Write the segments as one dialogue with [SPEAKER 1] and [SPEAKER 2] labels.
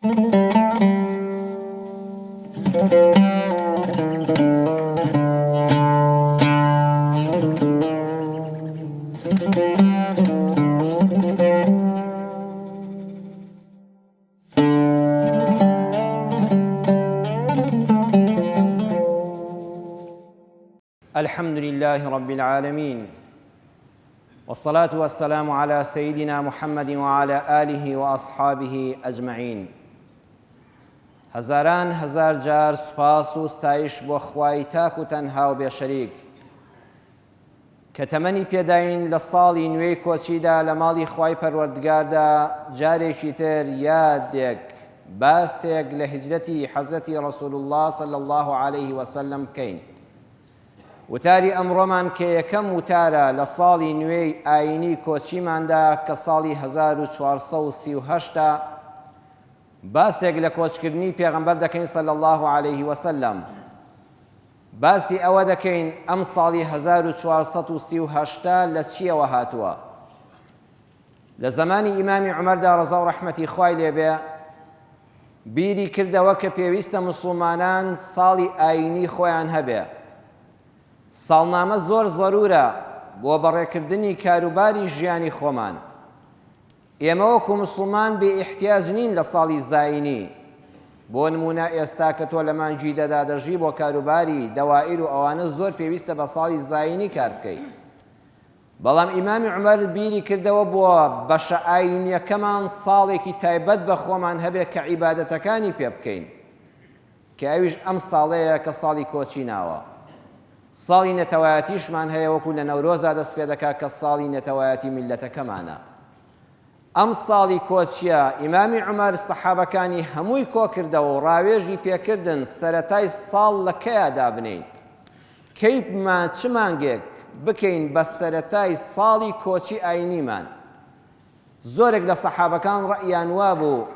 [SPEAKER 1] الحمد لله رب العالمين، والصلاة والسلام على سيدنا محمد وعلى آله وأصحابه أجمعين. هزاران هزار جار سپاس و ستایش بۆ خوای تاک و تەنها و بێشەریک کە تەمەنی پێداین لە ساڵی نوێی کۆچیدا لە ماڵی خوای پەروەردگاردا جارێکی تر یادێک باسێک لە هیجرەتی حەزرەتی ڕەسوول الله صلی الله عليه وسلم بکەین. وتاری ئەمڕۆمان کە یەکەم وتارە لە ساڵی نوێی ئاینی کۆچیماندا کە ساڵی 1438 باسێک لە کۆچکردنی پێغەمبەر دەکەین صلی الله عليه وسلم. باسی ئەوە دەکەین ئەم ساڵی 1438 لە چیەوە هاتووە. لە زمانی ئیمامی عومەردا ڕەزا و ڕەحمەتی خوای لێبێ بیری کردەوە کە پێویستە موسڵمانان ساڵی ئاینی خۆیان هەبێ. ساڵنامە زۆر زەرورە بۆ بەڕێکردنی کاروباری ژیانی خۆمان. ئێمە وەکو موسڵمان بێ ئیحتیاج نین لە ساڵی زاینی. بۆ نمونە ئێستا کە تۆ لە مانگی دەدادەژی بۆ کاروباری دەوائر و ئەوانە زۆر پێویستە بە ساڵی زاینی کار بکەیت. بەڵام ئیمامی عومەر بیری کردەوە بۆ بەشە ئاینیەکەمان ساڵێکی تایبەت بە خۆمان هەبێت کە عیبادەتەکانی پێ بکەین، کە ئەویش ئەم ساڵەیە کە ساڵی کۆچی ناوە. ساڵی نەتەوایەتیشمان هەیە وەکو لە نەورۆزا دەست پێ دەکات کە ساڵی نەتەوایەتی میلەتەکەمانە. ئەم ساڵی کۆچیە ئیمامی عومەر سەحابەکانی هەمووی کۆ کردەوە و ڕاوێژی پێکردن سەرەتای ساڵ لە کەیادا بنین، کەیمان چ مانگێک بکەین بە سەرەتای ساڵی کۆچی ئاینیمان. زۆرێک لە سەحابەکان ڕەئیان وابوو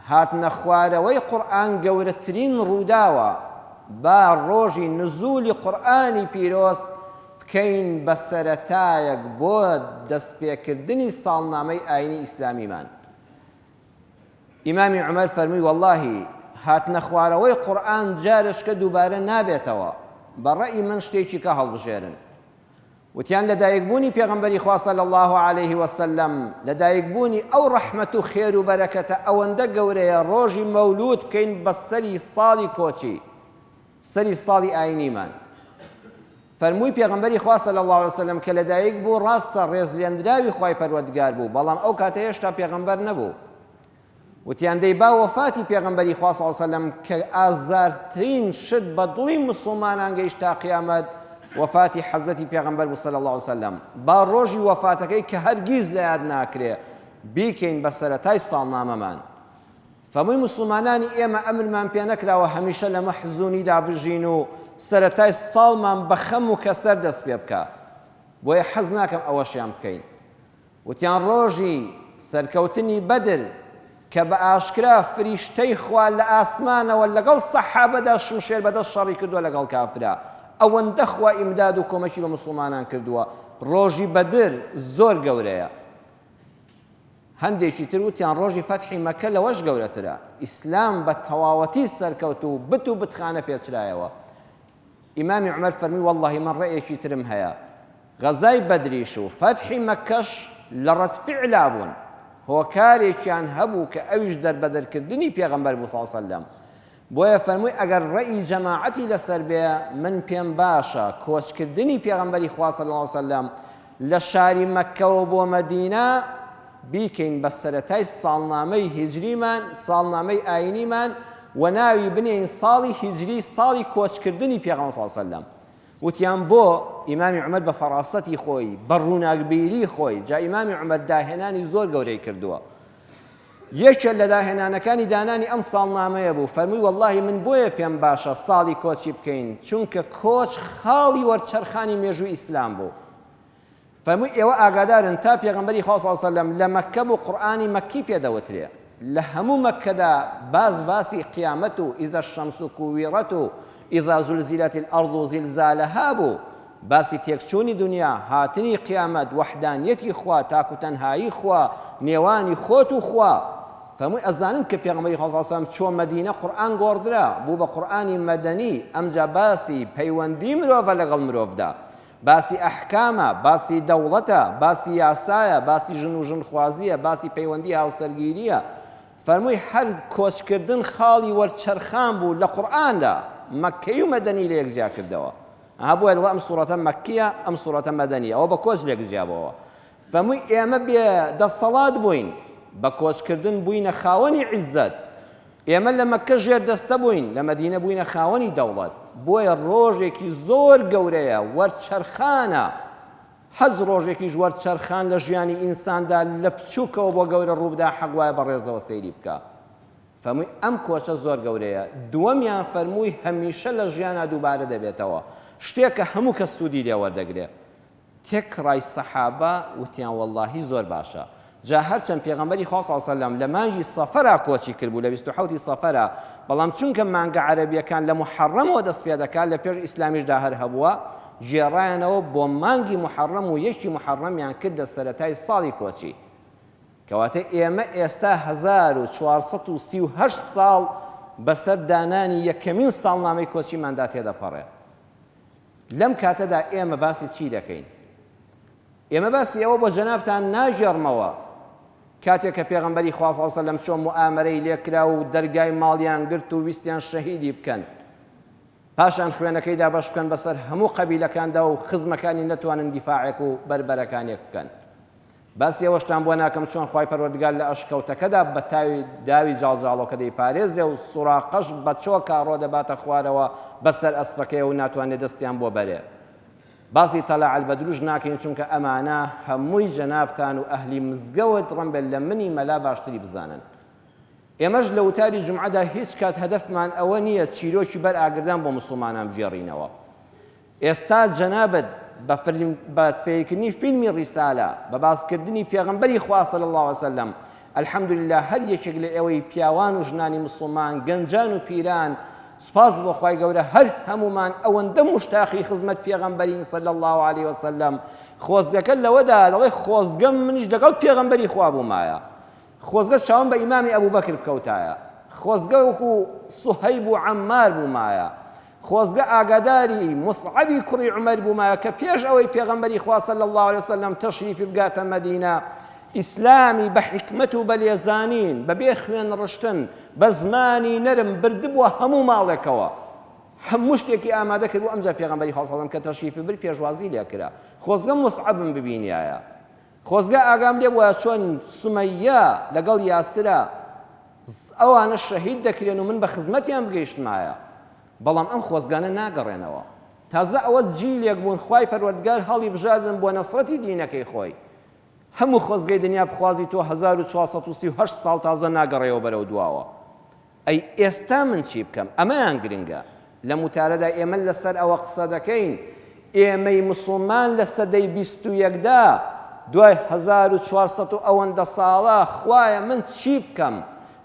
[SPEAKER 1] هاتنە خوارەوەی قورئان گەورەترین ڕووداوە، با ڕۆژی نزولی قورئانی پیرۆز بکەین بە سەرەتایەک بۆ دەستپێکردنی ساڵنامەی ئاینی ئیسلامیمان. ئیمامی عومەر فەرمووی وەڵڵاهی هاتنە خوارەوەی قورئان جارشکە دووبارە نابێتەوە، بەڕەئی من شتێکی کە هەڵبژێرن. وتیان لەدایکبوونی پێغەمبەری خوا صلی الله عليه وسلم، لەدایکبوونی ئەو ڕەحمەت و خێر و بەرەکەتە ئەوەندە گەورەیە ڕۆژی مەولود بکەین بە سەری ساڵی کۆچی، سەری ساڵی ئاینیمان. فەرمووی پێغەمبەری خوا صلی الله عليه وسلم کە لەدایک بوو ڕاستە ڕێزلێنراوی خوای پەروەردگار بوو، بەڵام ئەو کاتە هێشتا پێغەمبەر نەبوو. وتیان دەی با وەفاتی پێغەمبەری خوا صلی الله عليه وسلم کە ئازارترین شت بە دڵی موسڵمانان گەیشتا قیامەت وەفاتی حەزرەتی پێغەمبەر بوو صلی الله عليه وسلم. با ڕۆژی وەفاتەکەی کە هەرگیز لە یاد ناکرێ بیکەین بە سەرەتای ساڵنامەمان. فەمووی موسڵمانانی ئێمە ئەمرمان پێ نەکراوە هەمیشە لە مەحزوونیدا بژین و سەرەتای ساڵمان بە خەم و کەسەر دەست پێ بکە، بۆیە حەز ناکەم ئەوەشیان بکەین. وتیان ڕۆژی سەرکەوتنی بەدر کە بە ئاشکرا فریشتەی خوا لە ئاسمانەوە لەگەڵ سەحابەدا شمشێر بەدەست شەڕی کردووە لەگەڵ کافرا، ئەوەندە خوا ئیمداد و کۆمەکی بە موسڵمانان کردووە. ڕۆژی بەدر زۆر گەورەیە. هەندێکی تر وتیان ڕۆژی فەتحی مەکە لەوەش گەورەترە. ئیسلام بە تەواوەتی سەرکەوت و بت و بتخانە پێچرایەوە. ئیمامی عومەر فەرمی وەڵڵاهی من ڕێیەکی ترم هەیە، غەزای بەدریش و فەتحی مەکەش لە ڕەتفعلا بوون، هۆکارێکیان هەبوو کە ئەویش دەربەدەرکردنی پێغەمبەر بوو صلی الله علیه وسلم. بۆیە فەرمووی ئەگەر ڕێی جەماعەتی لەسەر بێ من پێم باشە کۆچکردنی پێغەمبەری خوا صلی الله علیه وسلم لە شاری مەکەوە بۆ مەدینە بیکەین بە سەرەتای ساڵنامەی هیجریمان، ساڵنامەی ئاینیمان، و ناوی بنێین ساڵی هیجری، ساڵی کۆچکردنی پێغەمبەر صلی الله علیه وسلم. وتیان بۆ ئیمامی عومەر بە فەڕاسەتی خۆی، بە ڕووناکبیری خۆی، جا ئیمامی عومەر داهێنانی زۆر گەورەی کردووە. یەکێک لە داهێنانەکانی دانانی ئەم ساڵنامەیە بوو، فەرمووی وەڵڵاهی من بۆیە پێم باشە ساڵی کۆچی بکەین چونکە کۆچ خاڵی وەرچەرخانی مێژووی ئیسلام بوو. فەرمووی ئێوە ئاگادارن تا پێغەمبەری خوا صلی الله علیه وسلم لە مەککە بوو قورئانی مەککی پێدەوترێ، لە هەموو مەککەدا باسی قیامەت و ئیذا الشەمس کوویڕەت و ئیذا زولزیلەت الئەرض زیلزالەها بوو، باسی تێکچوونی دنیا، هاتنی قیامەت، وەحدانیەتی خوا، تاک و تەنهایی خوا، نێوانی خۆت و خوا. فەرمووی ئەزانن کە پێغەمبەری خوا صلی الله علیه و سلم چۆن مەدینە قورئان گۆڕدرا بوو بە قورئانی مەدەنی ئەمجا باسی پەیوەندی مرۆڤە لەگەڵ مرۆڤدا باسی ئەحکامە باسی دەوڵەتە باسی یاسایە باسی ژن و ژنخوازیە باسی پەیوەندی هاوسەرگیریە فەرمووی هەر کۆچکردن خاڵی وەرچەرخان بوو لە قورئاندا مەککەی و مەدەنی لە یەکجیا کردەوە بۆیە دەڵێ ئەم سوورەتە مەککیە ئەم سوورەتە مەدەنیە ئەوە بە کۆچ لێکجیابەوە فەرمووی ئێمە بێ دەسەڵات بووین بە کۆچکردن بووینە خاوەنی عیززەت ئێمە لە مەککە ژێر دەستە بووین لە مەدینە بووینە خاوەنی دەوڵەت بۆیە ڕۆژێکی زۆر گەورەیە وەرچەرخانە حەز ڕۆژێکیش وەرچەرخان لە ژیانی ئینساندا لە بچووکەوە بۆ گەورە ڕووبدا حەق وایە بەڕێزەوە سەیری بکە فەرمووی ئەم کۆچە زۆر گەورەیە دووەمیان فەرمووی هەمیشە لە ژیانە دووبارە دەبێتەوە شتێکە هەموو کەس سوودی لێ وەردەگرێت تێکڕای سەحابە وتیان وەڵڵاهی زۆر باشە جا هەرچەند پێغەمبەری خوا صلی الله علیه و سلم لە مانگی سەفەرا کۆچی کردبوو لە 27 سەفەرا بەڵام چونکە مانگە عەرەبیەکان لە محەڕەمەوە دەست پێ دەکات لە پێش ئیسلامیشدا هەر هەبووە گێڕایانەوە بۆ مانگی محەڕەم و یەکی محەڕەمیان کردە سەرەتای ساڵی کۆچی کەواتە ئێمە ئێستا 1438 ساڵ بەسەر دانانی یەکەمین ساڵنامەی کۆچیماندا تێدەپەڕێ لەم کاتەدا ئێمە باسی چی دەکەین ئێمە باسی ئەوە بۆ جەنابتان ناژێڕمەوە کاتێک کە پێغەمبەری خوا صلی الله علیه و سلم چۆن موئامەرەی لێکرا و دەرگای ماڵیان گرت و ویستیان شەهیدی بکەن پاشان خوێنەکەیدا بەش بکەن بەسەر هەموو قەبیلەکاندا و خزمەکانی نەتوانن دیفاعێک و بەربەرەکانێک بکەن باسی ئەوەشتان بۆ ناکەم چۆن خوای پەروەردگار لە ئەشکەوتەکەدا بە تاوی داوی جاڵجاڵۆکە دەیپارێزێ و سوڕاقەش بە چۆکە ڕۆ دەباتە خوارەوە بەسەر ئەسپەکەی و ناتوانێت دەستیان بۆ بەرێ باسی تەلاع البەدروش ناکەین چونکە ئەمانە هەمووی جەنابتان و ئەهلی مزگەوت ڕەنبێت لە منی مەلا باشتری بزانن ئێمەش لە وتاری جومعەدا هیچ کات هەدەفمان ئەوە نییە چیرۆکی بەر ئاگردان بۆ مسڵمانان بگێڕینەوە ئێستا جەنابەت بە سیرکردنی فیلمی ڕیسالە بە باسکردنی پێغەمبەری خوا صلی الله علیه و سلم الحەمدولله هەر یەکێک لە ئێوەی پیاوان و ژنانی مسڵمان گەنجان و پیران سپاس بۆ خوای گەورە هەر هەمومان ئەوەندە مشتاقی خزمەت پێغەمبەرین صلی الله علیه و سلم خۆزگەکە لەوەدا دەڵێ خۆزگە منیش لەگەڵ پێغەمبەری خوا بوومایە خۆزگە چاوم بە ئیمامی ئەبوبەکر بکەوتایە خۆزگە وەکو سوهەیب و عەمار بوومایە خۆزگە ئاگاداری مصعەبی کوڕی عومەر بوومایە کە پێش ئەوەی پێغەمبەری خوا صلی الله علیه و سلم تەشریفی بگاتە مەدینە ئیسلامی بە حکمت و بەلێزانین بەبێ خوێن ڕشتن بە زمانی نەرم بردبووە هەموو ماڵێکەوە هەموو شتێکی ئامادە کرد و ئەمجا پێغەمبەری خوا صلی الله علیه و سلم کە تەشریفی برد پێشوازی لێ کرا خۆزگە مصعەبم ببینایە خۆزگە ئاگام لێ بووە چۆن سومەیە لەگەڵ یاسرە ئەوانە شەهید دەکرێن و من بە خزمەتیان بگەیشتمایە بەڵام ئەم خۆزگانە ناگەڕێنەوە تازە ئەوە جیلێک بوون خوای پەروەردگار هەڵی بژاردن بۆ نەسرەتی دینەکەی خۆی هەموو خۆزگەی دنیا بخوازی تۆ 1438 ساڵ تازە ناگەڕێەوە بەرەو دواوە ئەی ئێستا من چی بکەم ئەمەیان گرنگە لە موتارەدا ئێمە لەسەر ئەوە قسە دەکەین ئێمەی موسڵمان لە سەدەی 21دا دوای 1400 ئەوەندە ساڵە خوایە من چی بکەم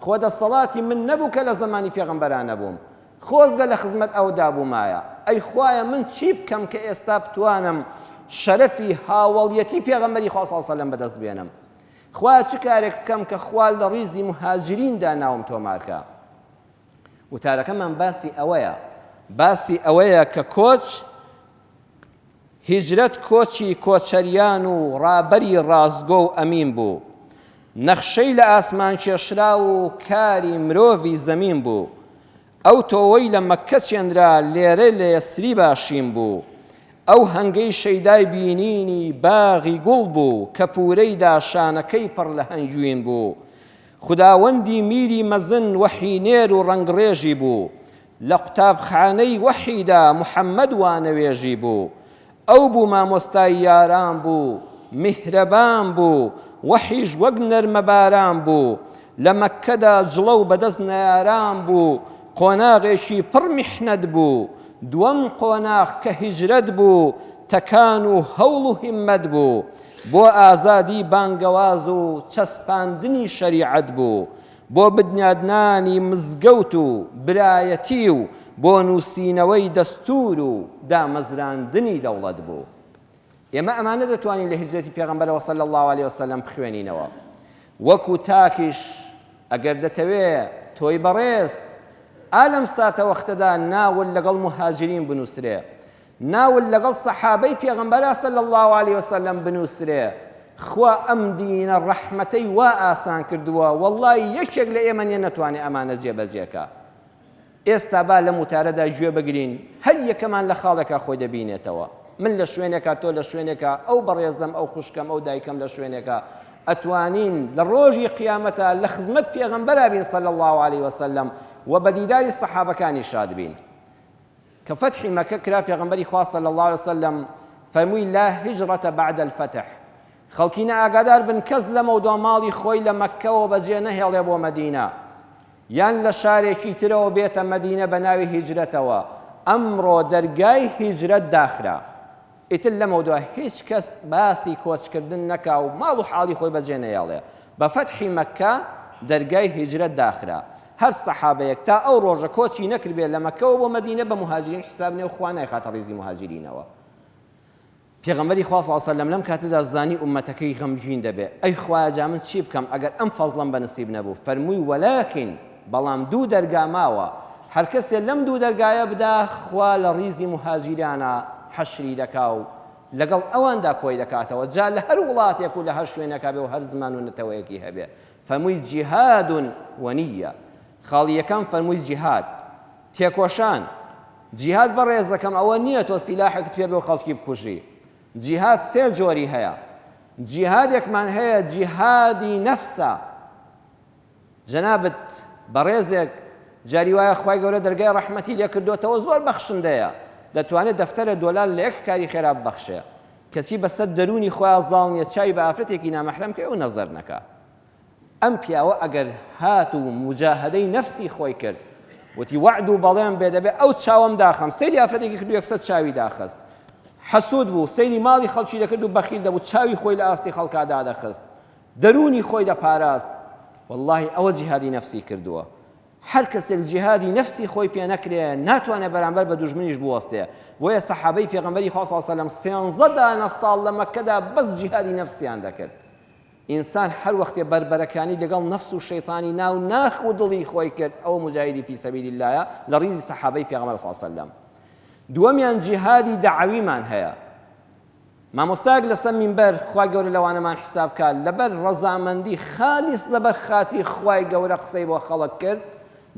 [SPEAKER 1] خۆ دەسەڵاتی من نەبوو کە لە زمانی پێغەمبەران نەبووم خۆزگە لە خزمەت ئەودا بوومایە ئەی خوایە من چی بکەم کە ئێستا بتوانم شەرەفی هاوڵیەتی پێغەمبەری خوا صلی الله علیه و سلم بەدەست بێنم خوایە چ کارێک بکەم کە خوال لە ڕیزی مهاجریندا ناوم تۆمارکە وتارەکەمان باسی ئەوەیە کە کۆچ هیجرەت کۆچی کۆچەریان و ڕابەری ڕازگۆ و ئەمین بوو نەخشەی لە ئاسمان کێشرا و کاری مرۆڤی زەمین بوو ئەو تۆوەی لە مەککە چێنرا لێرە لە یەسری باشین بوو ئەو هەنگەی شەیدای بینینی باغی گوڵ بوو کە پوورەی داشانەکەی پڕ لە هەنجوین بوو خوداوەندی میری مەزن وەحی نێر و ڕەنگڕێژی بوو لە قوتابخانەی وەحیدا محەممەد وانەوێژی بوو ئەو بوو مامۆستای یاران بوو میهرەبان بوو وەحیش وەک نەرمەباران بوو لە مەککەدا جڵە و بەدەست نەیاران بوو قۆناغێکی پڕ میحنەت بوو دووەم قۆناغ کە هیجرەت بوو تەکان و هەوڵ و هیممەت بوو بۆ ئازادی بانگەواز و چەسپاندنی شەریعەت بوو بۆ بنیادنانی مزگەوت و برایەتی و بۆ نووسینەوەی دەستور و دامەزراندنی دەوڵەت بوو ئێمە ئەمانە دەتوانین لە هیجرەتی پێغەمبەرەوە صلی الله علیه وسلم بخوێنینەوە وەکو تاکیش ئەگەر دەتەوێت تۆی بەڕێز ئالەم ساتە وەختەدا ناول لەگەڵ مهاجرین بنووسرێ، ناول لەگەڵ سەحابەی پێغەمبەر صلی الله علیه وسلم بنووسرێ. خوا ئەم دینە ڕەحمەتەی وا ئاسان کردووە، وەڵڵی یەکێک لە ئێمە نیە نەتوانێت ئەمانە جێبەجێکە. ئێستا با لە موتارەدا گوێ بگرین، هەر یەکەمان لە خاڵێکا خۆی دەبینێتەوە. من لە شوێنێکا، تۆ لە شوێنێکە، ئەو بەڕێزم، ئەو خوشکەم، ئەو دایکەم لە شوێنێکە، ئەتوانین لە ڕۆژی قیامەتە لە خزمەت پێغەمبەرا بین صلی الله علیه وسلم و بە دیداری سەحابەکانی شاد بین. کە فەتحی مەکە کرا پێغەمبەری خوا صلی الله علیه وسلم فەرمووی لا هجرة بعد الفتح، خەڵکینە ئاگادار بن کەس لە مەودا ماڵی خۆی لە مەککەوە بەجێ نەهێڵێ بۆ مەدینە یان لە شارێکی ترەوە بێتە مەدینە بە ناوی هیجرەتەوە. ئەمڕۆ دەرگای هیجرەت داخرا، ئیتر لە مەودا هیچ کەس باسی کۆچکردن نەکا و ماڵ و حاڵی خۆی بەجێ نەهێڵێ. بە فەتحی مەککە دەرگای هیجرەت داخرا. هەر سەحابەیەک تا ئەو ڕۆژە کۆچی نەکردبێت لە مەککەوە بۆ مەدینە بە مهاجرین حساب نێ و خوا نایخاتە ڕیزی مهاجرینەوە. پێغەمبەری خوا صلی الله علیه وسلم لەم کاتەدا زانی ئومەتەکەی غەمگین دەبێت. ئەی خوایە جا من چی بکەم ئەگەر ئەم فەزڵم بەنسیب نەبوو؟ فەرمووی وەلاکین، بەڵام دوو دەرگا ماوە، هەر کەسێ لەم دوو دەرگایە بدا خوا لە ڕیزی مهاجرانە حەشری دەکا و لەگەڵ ئەواندا کۆی دەکاتەوە. جا لە هەر وڵاتێک و لە هەر شوێنێکا بێ و هەر زمان و نەتەوەیەکی هەبێ. فەرمووی جیهاد وەنیە، خاڵی یەکەم فەرمووی جیهاد، تێکۆشان. جیهاد بەڕێزەکەم ئەوە نییە تۆ سیلاحێکت پێ بێ و خەڵکی بکوژی. جیهاد سێ جۆری هەیە. جیهادێکمان هەیە جیهادی نەفسە. جەنابەت بەڕێزێک جاری وایە خوای گەورە دەرگای ڕەحمەتی لێ کردوتەوە، زۆر بەخشندەیە، دەتوانێت دەفتەرە دۆلار لە یەک کاری خێرا ببەخشێ. کەچی بەسەر دەرونی خۆیان زاڵ نیە چای بە ئافرەتێکی نامەحرەم کە ئەو نەزەر نەکا. ئەم پیاوە ئەگەر هات و مجاهدەی نەفسی خۆی کرد، وتی وعد و بەڵێم بێ دەبێ ئەو چاوەم داخەم، سەیری ئافرەتێکی کردو یەکسەر چاوی داخست، حەسوود بوو، سەیری ماڵی خەڵکی دەکرد و بەخیل دەبوو، چاوی خۆی لە ئاستی خەڵکا دادەخست، دەرونی خۆی دەپاراست. واللهی ئەوە جیهادی نەفسی کردووە. هەر کەسێک جیهادی نەفسی خۆی پێ نەکرێ ناتوانێت بەرامبەر بە دوژمنیش بوەستێ. بۆیە سەحابەی پێغەمبەری خوا صلی الله علیه وسلم 13 دانە ساڵ لە مەککەدا بەس جیهادی نەفسیان دەکرد. ئینسان هەر وەختێ بەربەرەکانی لەگەڵ نەفس و شەیطانی ناو ناخ و دڵی خۆی کرد، ئەوە مجاهدی فی سەبیل اللهە لە ڕیزی سەحابەی پێغەمبەر صلی الله علیه وسلم. دووەمیان جیهادی دەعەویمان هەیە. مامۆستایەک لەسەر مینبەر خوای گەورە لەوانەمان حساب کات لەبەر ڕەزامەندی خالیس لەبەر خاتری خوای گەورە قسەی بۆ خەڵک کرد،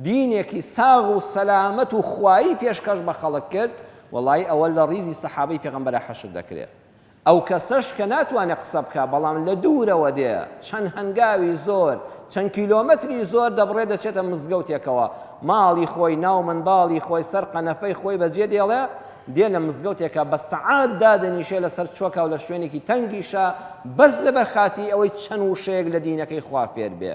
[SPEAKER 1] دینێکی ساغ و سەلامەت و خوایی پێشکەش بە خەڵک کرد، وەڵی ئەوە لە ڕیزی سەحابەی پێغەمبەرە حەشر دەکرێت. ئەو کەسەش کە ناتوانێت قسە بکە بەڵام لە دوورەوە دێ، چەند هەنگاوی زۆر، چەند کیلۆمەتری زۆر دەبڕێ دەچێتە مزگەوتێکەوە، ماڵی خۆی، ناو منداڵی خۆی، سەر قەنەفەی خۆی بەجێ دێڵێ، دێ لە مزگەوتێکە بە سەعات دادەنیشێ لەسەر چۆکە و لە شوێنێکی تەنگیشە بەس لەبەر خاتی ئەوەی چەند وشەیەک لە دینەکەی خوا فێر بێ،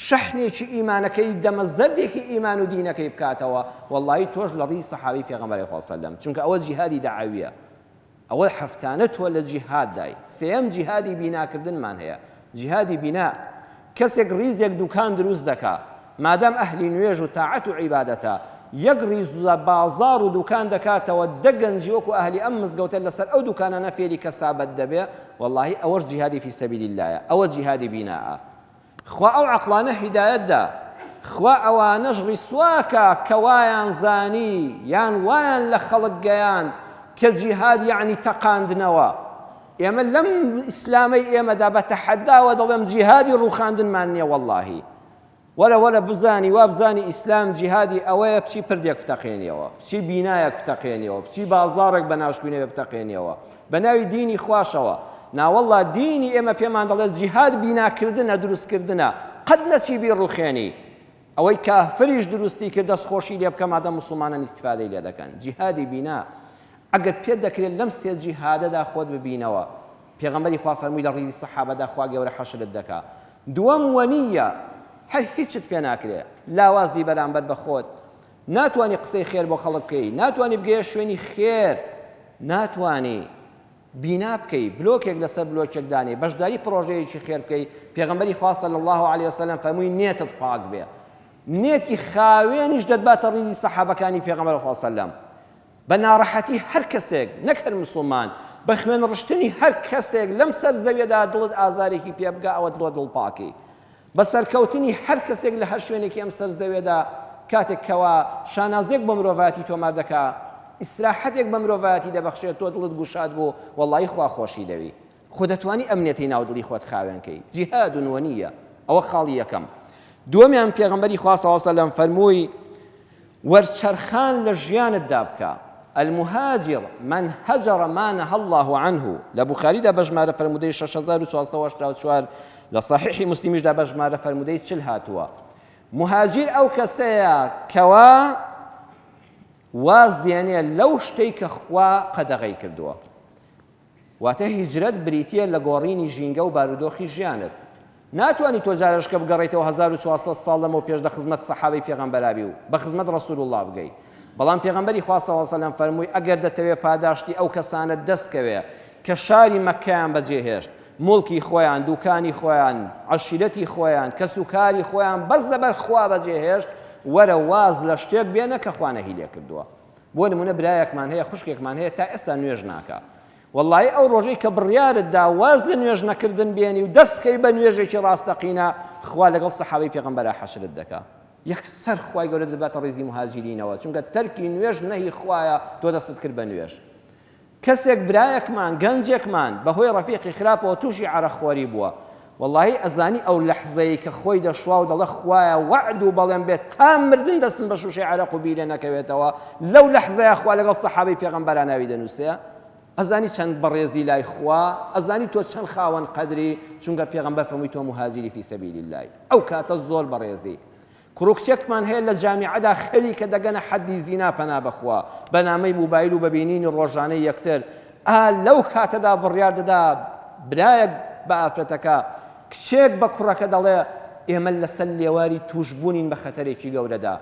[SPEAKER 1] شەحنێکی ئیمانەکەی دەمەزەردێکی ئیمان و دینەکەی بکاتەوە. وەڵڵی تۆش لە ڕیزی سەحابەی پێغەمبەری خوا صلی الله علیه وسلم، چونکە ئەوە جیهادی دەعەویە، ئەوە هەفتانە تۆ لە جیهاد دای. سێم جیهادی بیناکردنمان هەیە. جیهادی بینا کەسێک ڕیزێک دوکان دروست دەکا، مادام ئەهلی نوێژ و تاعەت و عیبادەتە، یەک ڕیز لە بازاڕ و دوکان دەکاتەوە، دەگەنجی وەکو ئەهلی ئەم مزگەوتە لەسەر ئەو دوکانە نەفێری کەسابەت دەبێ، وەڵڵی ئەوەش جیهادی فی سەبیل اللهە، ئەوە جیهادی بیناە. خوا ئەو عەقڵانە هیدایەتدا، خوا ئەوانەش ڕیسواکە کە وایان زانی یان وایان لە خەڵک گەیان کە جیهاد یعنی تەقاندنەوە. ئێمە لەم ئیسلامەی ئێمەدا بە تەحەداوە دەڵێم جیهادی ڕووخاندنمان نییە. وەڵڵاهی وەرە بزانی وا بزانی ئیسلام جیهادی ئەوەیە بچی پردێک بتەقێنیەوە، بچی بینایەک بتەقێنیەوە، بچی بازاڕێک بە ناشکوینەوە بتەقێنیەوە بە ناوی دینی خواشەوە. ناوەڵڵا دینی ئێمە پێمان دەڵێت جیهاد بیناکردنە، دروستکردنە، قەت نەچی بیر ڕووخێنی. ئەوەی کافریش دروستی کرد دەستخۆشی لێ بکە مادەم موسڵمانان ئیستیفادەی لێ دەکەن. جیهادی بینا ئەگەر پێت دەکرێت لەم سێ جیهادەدا خۆت ببینەوە، پێغەمبەری خوا فەرمووی لە ڕیزی سەحابەدا خوا گەورە حەشرت دەکا. دووەم وەنیە، هەر هیچت پێ ناکرێ، لاوازی بەرامبەر بە خۆت، ناتوانی قسەی خێر بۆ خەڵک بکەی، ناتوانی بگەیە شوێنی خێر، ناتوانی بینا بکەی، بلۆکێک لەسەر بلۆکێک دانی، بەشداری پرۆژەیەکی خێر بکەی. پێغەمبەری خوا صلی الله علیه وسلم فەرمووی نێتت پاک بێ، نێتی خاوێنیش دەتباتە ڕیزی سەحابەکانی پێغەمبەر صلی الله علیه وسلم. بە ناڕەحەتی هەر کەسێک، نەک هەر موسڵمان، بە خوێن ڕشتنی هەر کەسێک لەم سەر زەویەدا دڵت ئازارێکی پێ بگا، ئەوە دڵ پاکی. بە سەرکەوتنی هەر کەسێک لە هەر شوێنێکی ئەم سەر زەوێدا کاتێک کەوا شانازێک بە مرۆڤاتی تۆمار دەکا ئیسراحەتێک بە مرۆڤاتی دەبەخشێت تۆ دڵت گوشاد بوو وەڵڵی خوا خۆشی دەوی خۆ دەتوانی ئەمنێتی ناودڵی خۆت خاوێنکەی جیهاد و نوە ئەوە خاڵی یەکەم. دووەمیان پێغەمبەری خوا صلی الله علیه و سلم فەرمووی وەرچەرخان لە ژیانتدا بکە المهاجر من هجر ما نهى الله عنه لبخاري دا بجمارة فرمودي 6484 لصحيح مسلم دا بجمارة فرمودي 40 هاتوا مهاجر أو كسيا كوا واز ديانيا لو شتيك خوا قدغي كردوا واته هجرت بريتيا لغوريني جينجا وبارودوخي جيانت ناتواني توجارش كبقريته 1400 سال لما بيجد خدمت صحابي پیغمبرابيو بخدمت رسول الله بقي بەڵام پێغەمبەری خوا صلی الله علیه و سلم فەرمووی ئەگەر دەتەوێت پاداشتی ئەو کەسانە دەستکەوێ کە شاری مەکەیان بەجێهێشت مڵکی خۆیان دوکانی خۆیان عەشیرەتی خۆیان کەسوکاری خۆیان بەس لەبەر خوا بەجێهێشت وەرە واز لە شتێک بێنە کە خوا نەهی لێ کردووە. بۆ نمونە برایەکمان هەیە خوشکێکمان هەیە تا ئێستا نوێژ ناکە وەڵڵی ئەو ڕۆژەی کە بڕیارتدا واز لە نوێژ نەکردن بێنی و دەستکەی بە نوێژێکی ڕاستەقینە خوا لەگەڵ سەحابەی پێغەمبەرە حەشرت دەکا. یەکسەر خوای گەورە دەباتە ڕێزی مهاجرینەوە چونکە تەرکی نوێژ نەهی خوایە تۆ دەستت کرد بە نوێژ. کەسێک برایەکمان گەنجێکمان بەهۆی ڕەفیقی خراپەوە تووشی عەرەخۆری بووە وەڵڵی ئەزانی ئەو لەحزەی کە خۆی دەشوا و دەڵێ خوایە وەعد و بەڵێن بێت تا مردن دەستم بە شوشەی عەرەق و بیرێ نەکەوێتەوە لەو لەحزەیە خوا لەگەڵ سەحابەی پێغەمبەرە ناوی دەنووسێ ئەزانی چەند بەڕێزی لای خوا ئەزانی تۆ چەند خاوەن قەدری چونکە پێغەمبەر فەرمووی تۆ مهاجری فی سەبیل الله ئەو کاتە زۆر بەڕێزی. کوڕکچێکمان هەیە لە جامیعەدا خەری کە دەگەنە حەدی زینا پەنا بەخوا بە نامەی موبایل و بەبینینی ڕۆژانەی یەکتر لەو کاتەدا بڕیار دەدا برایەک بە ئافرەتەکە کچێک بە کوڕەکە دەڵێ ئێمە لەسەر لێواری توشبوونین بە خەتەرێکی گەورەدا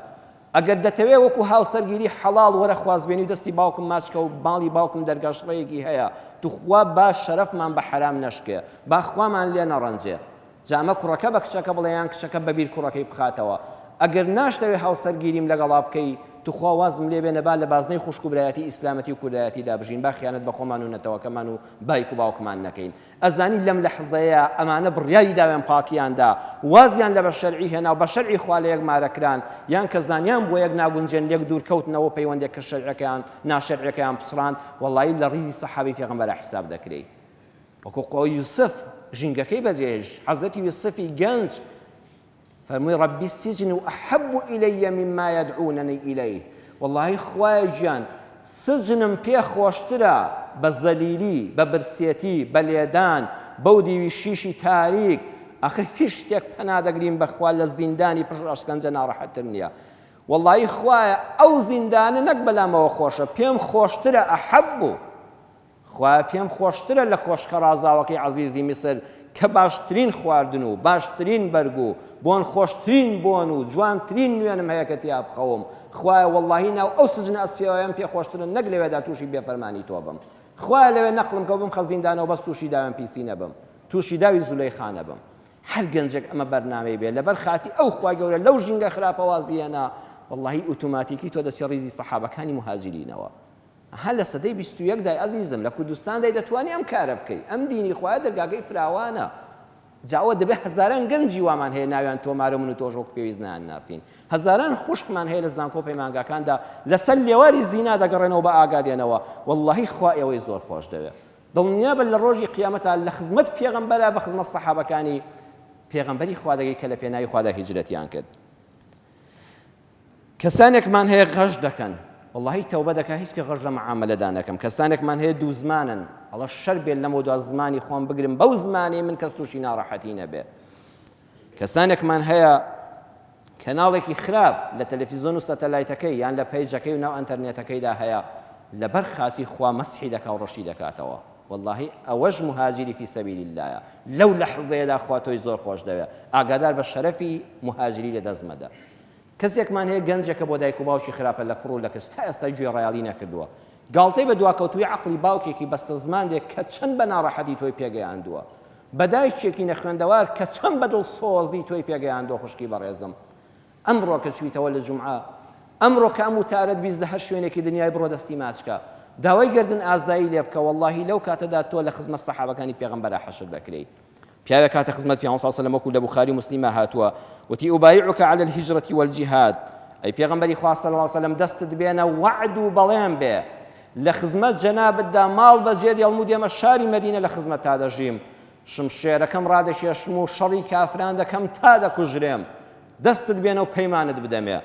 [SPEAKER 1] ئەگەر دەتەوێت وەکو هاوسەرگیری حەڵاڵ وەرە خوازبێنی و دەستی باوکم ماچکە و باڵی باوکم دەرگەشڕەیەکی هەیە توخوا با شەرەفمان بە حەرام نەشکێ با خوامان لێ نەڕەنجێ جامە کوڕەکە بە کچەکە بڵێیان کچەکە بەبیر کوڕەکەی بخاتەوە ئەگەر ناشتەوێ هاوسەرگیریم لەگەڵا بکەی توخوا وازم لێ بێنە با لە بازنەی خوشک و برایەتی ئیسلامەتی و کوردایەتی دابژین با خیانەت بە خۆمان و نەتەوەکەمان و بایک و باوکمان نەکەین ئەزانی لەم لەحزەیە ئەمانە بڕیاری داوێن پاکیاندا وازیان لە بە شەرعی هێنا و بە شەرعی خوا لە یەک مارەکران یان کە زانیان بۆ یەک ناگونجێن لێک دوورکەوتنەوە پەیوەندێک کە شەرعەکەیان ناشەرعەکەیان پچڕان وەڵڵی لە ڕیزی سەحابەی پێغەمبەر حساب دەکرێ وەکو قۆی یوسف ژینگەکەی بەجێهێش حەزرەتی یوسفی گەنج فەرمووی ڕەبی السجن أحب إلي مما يدعونني إليه والله خوای گیان سجنم پێ خۆشترە بە زەلیلی بە برسێتی بە لێدان بەو دیوی شیشی تاریک ئەخر هیچ شتێک پەنا دەگرین بەخوا لە زیندانی پشت ئەشکەنجە ناڕەحەتتر نییە والله خوایە ئەو زیندانە نەک بەلامەوە خۆشە پێم خۆشترە ئەحەب خوایە پێم خۆشترە لە کۆشکە ڕازاوەکەی عەزیزی میسر کە باشترین خواردن و باشترین بەرگ و بۆن خۆشترین بۆن و جوانترین نوێنم هەیە کە تیا بخەوم خوایە وەڵڵاهی ناو ئەو سجنە ئەسپێوەیەم پێ خۆشترن نەک لەوێدا تووشی بێفەرمانی تۆ بم خوایە لەوێ نەقڵم کە بم خەزیندانەوە بەس تووشی داوێن پیسی نەبم تووشی داوی زولەیخانە بم هەر گەنجێک ئەمە بەرنامەی بێ لەبەر خاتی ئەو خوای گەورە لەو ژینگە خراپەوازیەنە وەڵڵاهی ئۆتۆماتیکی تۆ دەچی ڕیزی سەحابەکانی مهاجرینەوە هەر لە سەدەی 21دای عەزیزم لە کوردستاندای دەتوانی ئەم کارە بکەی ئەم دینی خوایە دەرگاکەی فراوانە جاوە دەبێ هەزاران گەنجی وامان هەیە ناویان تۆمارە من و تۆژۆک پێویست ناسین هەزاران خوشکمان هەیە لە زانکۆ پەیمانگاکاندا لەسەر لێواری زینا دەگەڕێنەوە بە ئاگادێنەوە وەڵڵاهی خوا ئێوەی زۆر خۆش دەوێت دڵنیا بە لە ڕۆژی قیامەتە لە خزمەت پێغەمبەرە بە خزمەت سەحابەکانی پێغەمبەری خوا دەگەی کە لە پێناوی خوادا هیجرەتیان کرد کەسانێکمان هەیە غەش دەکەن والله تەوبە دەکا هیچ کە غەش لە مەعامەلەدا نەکەم کەسانێکمان هەیە دوو زمانن ئەڵە شەر بێت لەمە دو زمانی خۆم بگرم بەو زمانی من کەس تووشی ناڕەحەتی نەبێ کەسانێکمان هەیە کەناڵێکی خراپ لە تەلەڤیزۆن و سەتەلایتەکەی یان لە پەیجەکەی و ناو ئەنتەرنێتەکەیدا هەیە لەبەر خاتی خوا مەسحی دەکا و ڕەشی دەکاتەوە والله ئەوەش مهاجری فی سەبیل اللهە لەو لەحزەیەدا خوا تۆی زۆر خۆش دەوێت ئاگادار بە شەرەفی مهاجری لە دەستمەدا کەسێکمان هەیە گەنجێکە بۆ دایک و باوکی خراپە لە کوڕ و لە کەس تا ئێستا گوێ ڕایاڵی نەکردووە گاڵتەی بە دواکەوتوی عەقڵی باوکێکی بەستە زمانێک کە چەند بە ناڕەحەتی تۆی پێگەیاندووە بە دایکێکی نەخوێندەوار کە چەند بەدڵسۆزی تۆی پێگەیاندووە خوشکی بەڕێزم ئەمڕۆ کە چوویتەوە لە جومعە ئەمڕۆ کە ئەم وتارەت بیست لە هەر شوێنێکی دنیای بڕۆ دەستی ماچکە داوای گردن ئازایی لێ بکە وەڵڵاهی لەو کاتەدا تۆ لە خزمەت سەحابەکانی پێغەمبەرە حەشر دەکرێی پیاوێک کاتە خزمەت پێغەمبەر صلی الله علیه و سلم وەکو لە بوخاری و مسلمە هاتووە وتی ئوبایعک علی الهجرة والجهاد ئەی پێغەمبەری خوا صلی الله علیه و سلم دەستت بێنە وعد و بەڵێن بێ لە خزمەت جەنابتدا ماڵ بەجێ هەڵموو دێمە شاری مەدینە لە خزمەت تا دەژیم شمشێرەکەم ڕادەکێشم و شەڕی کافران دەکەم تا دەکوژرێم دەستت بێنە و پەیمانت بدەمێ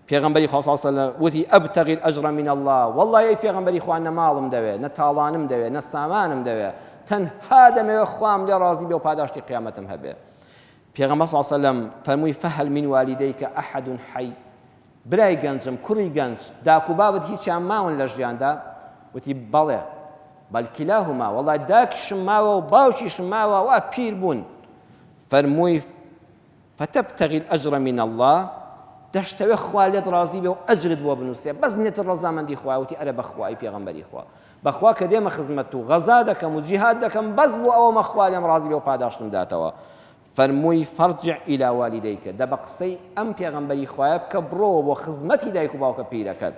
[SPEAKER 1] پێغەمبەری خوا صلی الله علیه و سلم وتی ئەبتەغی الأجر من الله والله ئەی پێغەمبەری خوا نە ماڵم دەوێ نە تاڵانم دەوێ نە سامانم دەوێ تەنها دەمەوێت خوام لێ ڕازی بێ و پاداشتی قیامەتم هەبێ پێغەمبەر صلی الله علیه و سلم فەرمووی فەهەل من والدیک ئەحەد حی برای گەنجم کوڕی گەنج داک و بابت هیچیان ماون لە ژیاندا وتی بەڵێ بەل کلاهما وەڵای داکیشم ماوە و باوکیشم ماوە وا پیر بوون فەرمووی فتەبتەغی الأجر من الله دەشتەوێت خوا لێت ڕازی بێ و ئەجرت بۆ بنووسێ بەس نێتت ڕەزامەندی خوا وتی ئەرە بەخوای پێغەمبەری خوا بەخوا کە دێمە خزمەت و غەزا دەکەم و جیهاد دەکەم بەس بۆ ئەوەمە خوا لێم ڕازی بێ و پاداشتم داتەوە فەرمووی فەرجع إلى والديك دە بە قسەی ئەم پێغەمبەری خوایە بکە بڕۆ بۆ خزمەتی دایک و باوکە پیرەکەت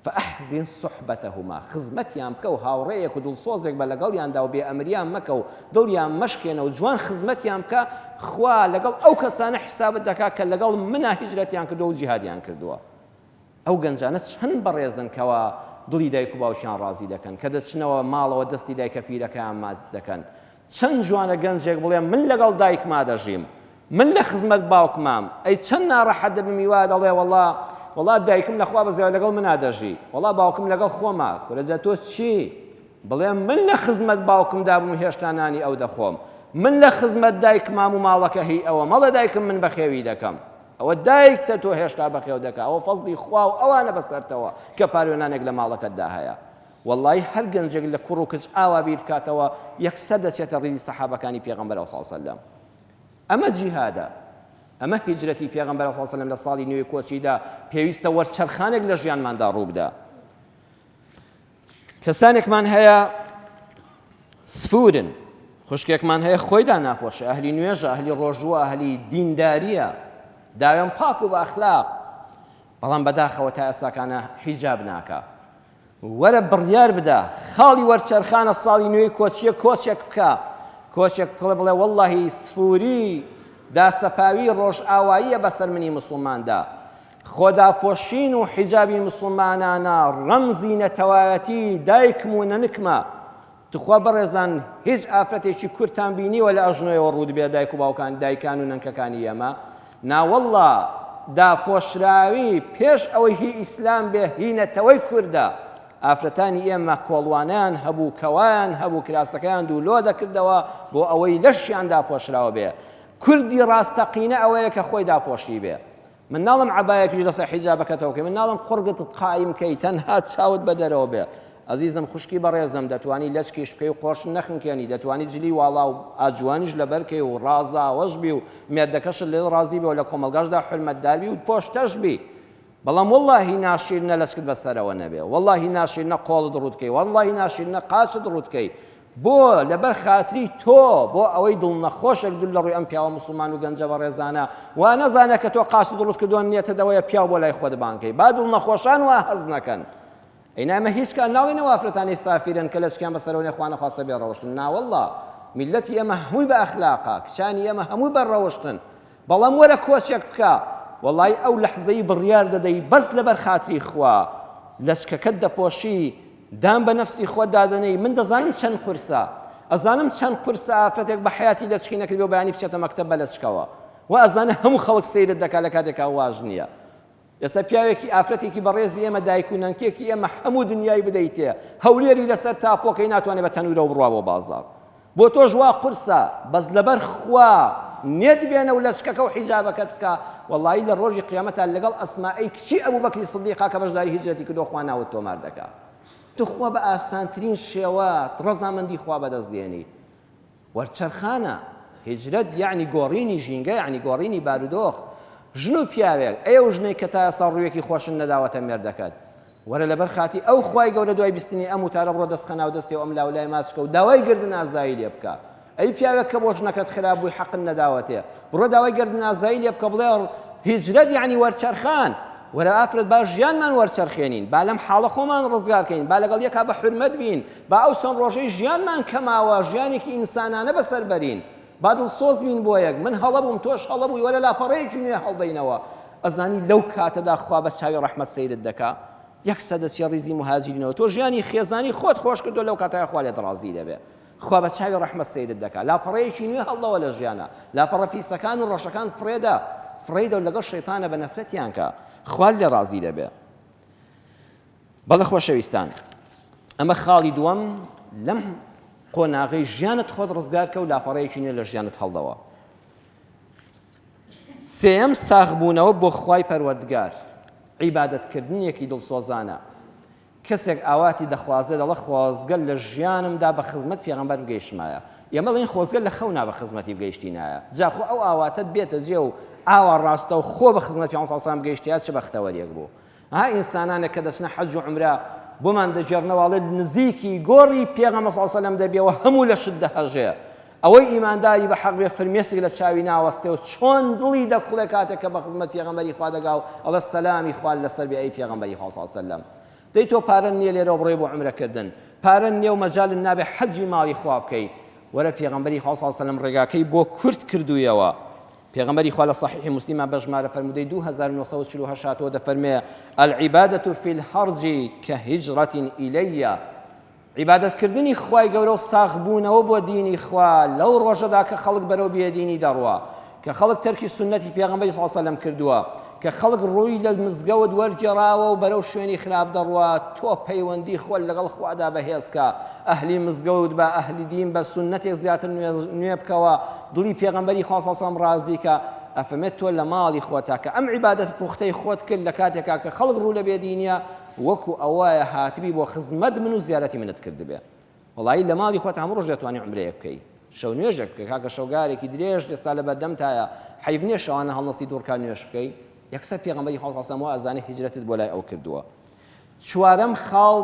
[SPEAKER 1] فأحزن صحبتهما خزمەتیان بکە و هاوڕێیەک و دڵسۆزێک بە لەگەڵیاندا و بێ ئەمریان مەکە و دڵیان مەشکێنە و جوان خزمەتیان بکە خوا لەگەڵ ئەو کەسانە حسابت دەکات کە لەگەڵ منا هیجرەتیان کردووە و جیهادیان کردووە ئەو گەنجانە چەند بەڕێزن کەوا دڵی دایک و باوکیان ڕازی دەکەن کە دەچنەوە ماڵەوە دەستی دایکە پیرەکەیان ماچ دەکەن چەند جوانە گەنجێک بڵێ من لەگەڵ دایکما دەژیم من لە خزمەت باوکمام ئەی چەند ناڕەحەت دەبمی وا دەڵێ وەڵا دایکم لەخوا بەزێوە لەگەڵ منا دەژی وەڵا باوکم لەگەڵ خۆما کورەجە تۆ چی بڵێ من لە خزمەت باوکمدا بووم هێشتا نانی ئەو دەخۆم من لە خزمەت دایکمام و ماڵەکە هی ئەوە مەڵە دایکم من بەخێوی دەکەم ئەوە دایکتە تۆ هێشتا بەخێو دەکا ئەوە فەزلی خوا و ئەوانە بەسەرتەوە کە پارێنانێک لە ماڵەکەتدا هەیە والله هەر گەنجێک لە کوڕ و کچ ئاوا بیر بکاتەوە یەکسەر دەچێتە ڕیزی سەحابەکانی پێغەمبەر صلی الله علیه و سلم ئەمە جیهادە ئەمە هیجرەتی پێغەمبەر صلی الله علیه و سلم لە ساڵی نوێی کۆچیدا پێویستە وەرچەرخانێک لە ژیانماندا ڕوو بدە کەسانێکمان هەیە سفورن خوشکێکمان هەیە خۆیدا ناپۆشە ئەهلی نوێژە ئەهلی ڕۆژووە ئەهلی دینداریە داوێن پاک و بە ئەخلاق بەڵام بەداخەوە تا ئێستاکانە حیجاب ناکە وەرە بڕیار بدە خاڵی وەرچەرخانە ساڵی نوێی کۆچیە کۆچێک بکە کۆچێک بڵێ وەڵڵاهی سفوری داسەپاوی ڕۆژ ئاواییە بەسەر منی مسلماندا خۆداپۆشین و حیجابی مسلمانانە ڕەمزی نەتەوایەتی دایکم و نەنکمە تخوا بەڕێزان هیچ ئافرەتێکی کورتان بینیوە لە ئەژنۆیەوە ڕوود بێ دایک و باوکان دایکان و نەنکەکانی ئێمە ناوەڵڵا داپۆشراوی پێش ئەوەی هی ئیسلام بێ هی نەتەوەی کووردە ئافرەتانی ئێمە کۆڵوانیان هەبوو کەوایان هەبوو کراسەکەیان دوولۆ دەکردەوە بۆ ئەوەی لەشیان داپۆشراوە بێ کوردی ڕاستەقینە ئەوەیە کە خۆی داپۆشی بێ من ناڵم عەبایەکیش لەسەر حیجابەکەتەوە کەی من ناڵم قورگت قایم کەی تەنها چاوت بە دەرەوە بێ عەزیزم خوشکی بەڕێزم دەتوانی لەچکیش بکەی و قۆش نەخنکێنی دەتوانی جلی واڵا و ئاجوانیش لەبەرکەی و ڕازاوەش بی و مێردەکەشت لێ ڕازی بێ و لە کۆمەلگاشدا حورمەتدار بی و پۆشتەش بی بەڵام وەڵڵاهی ناشیرنە لەچکت بەسەرەوە نەبێ وەڵڵاهی ناشیرنە قۆڵت ڕوودکەی وەڵڵاهی ناشیرنە قاچت ڕوودکەی بۆ لەبەر خاتری تۆ بۆ ئەوەی دڵنەخۆشێک دوول لە ڕووی ئەم پیاوە مسلمان و گەنجە بەڕێزانە وا نەزانە کە تۆ قاچت ڕوود کردووە نیەتە دەوەیە پیاو بۆ لای خۆت بانکەی با دڵنەخۆشان وا هەز نەکەن ئەینامە هیچ کار ناڵێنەوە ئافرەتانی سافیرن کە لەچکیان بەسەرەوە نێخوا نەخواستە بێ ڕەوشتن ناوەڵڵا میلەتی ئێمە هەمووی بە ئەخلاقا کچانی ئێمە هەمووی بە ڕەوشتن بەڵام وەرە کۆچێک بکە وەڵای ئەو لەحزەی بڕیار دەدەی بەس لەبەر خاتری خوا لەچکەکەت دەپۆشی دام بە نەفسی خۆت دادەنەی من دەزانم چەند قورسە ئەزانم چەند قورسە ئافرەتێک بە حیاتی لەچکی نەکردی و بەیانی بچێتە مەکتەب بە لەچکەوە و ئەزانە هەموو خەڵک سەیرت دەکات لە کاتێکا واژ نییە ئێستا پیاوێکی ئافرەتێکی بەڕێزی ئێمە دایک و نەنکێکی ئێمە هەموو دنیای بدەیتێ هەولێری لەسەر تاپۆکەی ناتوانێت بە تەنورە و بڕوا بۆ بازاڕ بۆ تۆش وا قورسە بەس لەبەر خوا نێت بێنە و لەچکەکە و حیجابەکەت بکە وەڵڵاهی لە ڕۆژی قیامەتە لەگەڵ ئەسماعی کچی ئەبوو بەکری سیدیقا کە بەشداری هیجرەتی کردووە خوا ناوت تۆمار دەکات تخوا بە ئاسانترین شێوە ڕەزامەندی خوا بەدەستدێنی وەرچەرخانە هیجرەت یعنی گۆڕینی ژینگە یعنی گۆڕینی بارودۆخ ژن و پیاوێک ئەو ژنەی کە تا ئێستا ڕوویەکی خۆشن نەداوەتە مێردەکەت وەرە لەبەر خاتی ئەو خوای گەورە دوای بیستنی ئەم وتارە بڕۆ دەستخەنا و دەستی و ئەم لاولای ماچکە و داوای گردن ئازایی لێ بکە ئەی پیاوێک کە بۆ ژنەکەت خراپ بووی حەقن نەداوەتێ بڕۆ داوای گردن ئازایی لێ بکە بڵێ هیجرەت یعنی وەرچەرخان وەرە ئافرەت با ژیانمان وەرچەرخێنین با لەم حاڵە خۆمان ڕزگارکەین با لەگەڵ یەکا بە حورمەت بین با ئەو چەند ڕۆژەی ژیانمان کەماوە ژیانێکی ئینسانانە بەسەر بەرین با دڵسۆز بین بۆ یەک من هەڵە بووم تۆش هەڵە بووی وەرە لاپەڕەیەکی نوێ هەڵدەینەوە ئەزانی لەو کاتەدا خوا بە چاوی ڕەحمەت سەیرت دەکا یەک سەدەچی ڕیزی مهاجرینەوە تۆ ژیانی خێزانی خۆت خۆش کردو لەو کاتەیە خوا لێت ڕازی دەبێ خوا بە چاوی ڕەحمەت سەیرت دەکا لاپەڕەیەکی نوێ هەڵدەوە لە ژیانە لاپەڕە پیسەکان و ڕەشەکان فڕێدە و لەگەڵ شەیتانە بە نەفرەتیان کە خوا لێ ڕازی دەبێ بەڵێ خۆشەویستان ئەمە خاڵی دووەم لەم قۆناغی ژیانت خۆت ڕزگار کە و لاپەڕەیەکی نوێ لە ژیانت هەڵدەوە سێەم ساغبوونەوە بۆ خوای پەروەردگار عیبادەتکردنێکی دڵسۆزانە کەسێک ئاواتی دەخوازێ دەڵێ خۆزگەل لە ژیانمدا بە خزمەت پێغەمبەر بگەیشتمایە ئێمەڵێن خۆزگەل لە خەونا بە خزمەتی بگەیشتینایە جاخۆ ئەو ئاواتت بێتە جێ و ئاوا ڕاستە و خۆ بە خزمەتی پێغەمبەر سەڵام بگەیشتیات چ بەختەوەریەک بوو ها ئینسانانە کە دەچنە حەج و عومرە بۆمان دەجێڕنەوەڵێ نزیکی گۆڕی پێغەمبەر سەڵام دەبێەوە هەموو لە شت دەهەژێ ئەوەی ئیمانداری بە حەق بێ فرمێسک لە چاوی ناوەستێ و چۆن دڵی دەکوڵێ کاتێک کە بە خزمەت پێغەمبەری خوا دەگا و ئەڵێ سەلامی خوا لەسەر بێ ئەی پێغەمبەری خوا سەلام دەی تۆ پارە نییە لێرە بڕێ بۆ عومرەکردن پارە نییە و مەجال نابێ حەجی ماڵی خوا بکەی وەرە پێغەمبەری خوا سەلام ڕێگاکەی بۆ کورت کردوویەوە پێغەمبەری خوا لە صحیح مسلمە بە ژمارە فەرمودەی 2948 هاتەوە دەفەرمێ العیبادەة فی الحەرج کەهیجرەة ئیلەیە عیبادەتکردنی خوای گەورە و ساغبوونەوە بۆ دینی خوا لەو ڕۆژەدا کە خەڵک بەرەو بێدینی دەڕوا کە خەڵک تەرکی سنەتی پێغەمبەری صلی الله علیه و سلم کردووە کە خەڵک ڕووی لە مزگەوت وەرگێڕاوە و بەرەو شوێنی خراپ دەڕوا تۆ پەیوەندی خۆت لەگەڵ خوادا بەهێزکە ئەهلی مزگەوت بە ئەهلی دین بە سنەتێک زیاتر نوێ بکەوە دڵی پێغەمبەری خوا صلی الله علیه و سلم ڕازی کە ئەفەرمێت تۆ لە ماڵی خۆتا کە ئەم عیبادەت پوختەی خۆت کرد لە کاتێکا کە خەڵک ڕوو لە بێدینیە وەکو ئەوایە هاتبی بۆ خزمەت من و زیارەتی منت کرد بێ وەڵایی لە ماڵی خۆت هەموو ڕۆژ دەتوانی عومرەیەک بکەی شەو نوێژێک بکە کاکە شەوگارێکی درێژ ئێستا لە بەردەمتایە حەیف نییە شەوانە هەڵنەسی دوورکان نوێژ بکەی یەکسەر پێغەمبەری خوا صلی الله علیه و سلم ئەزانێ هیجرەتت بۆ لای ئەو کردووە چوارەم خاڵ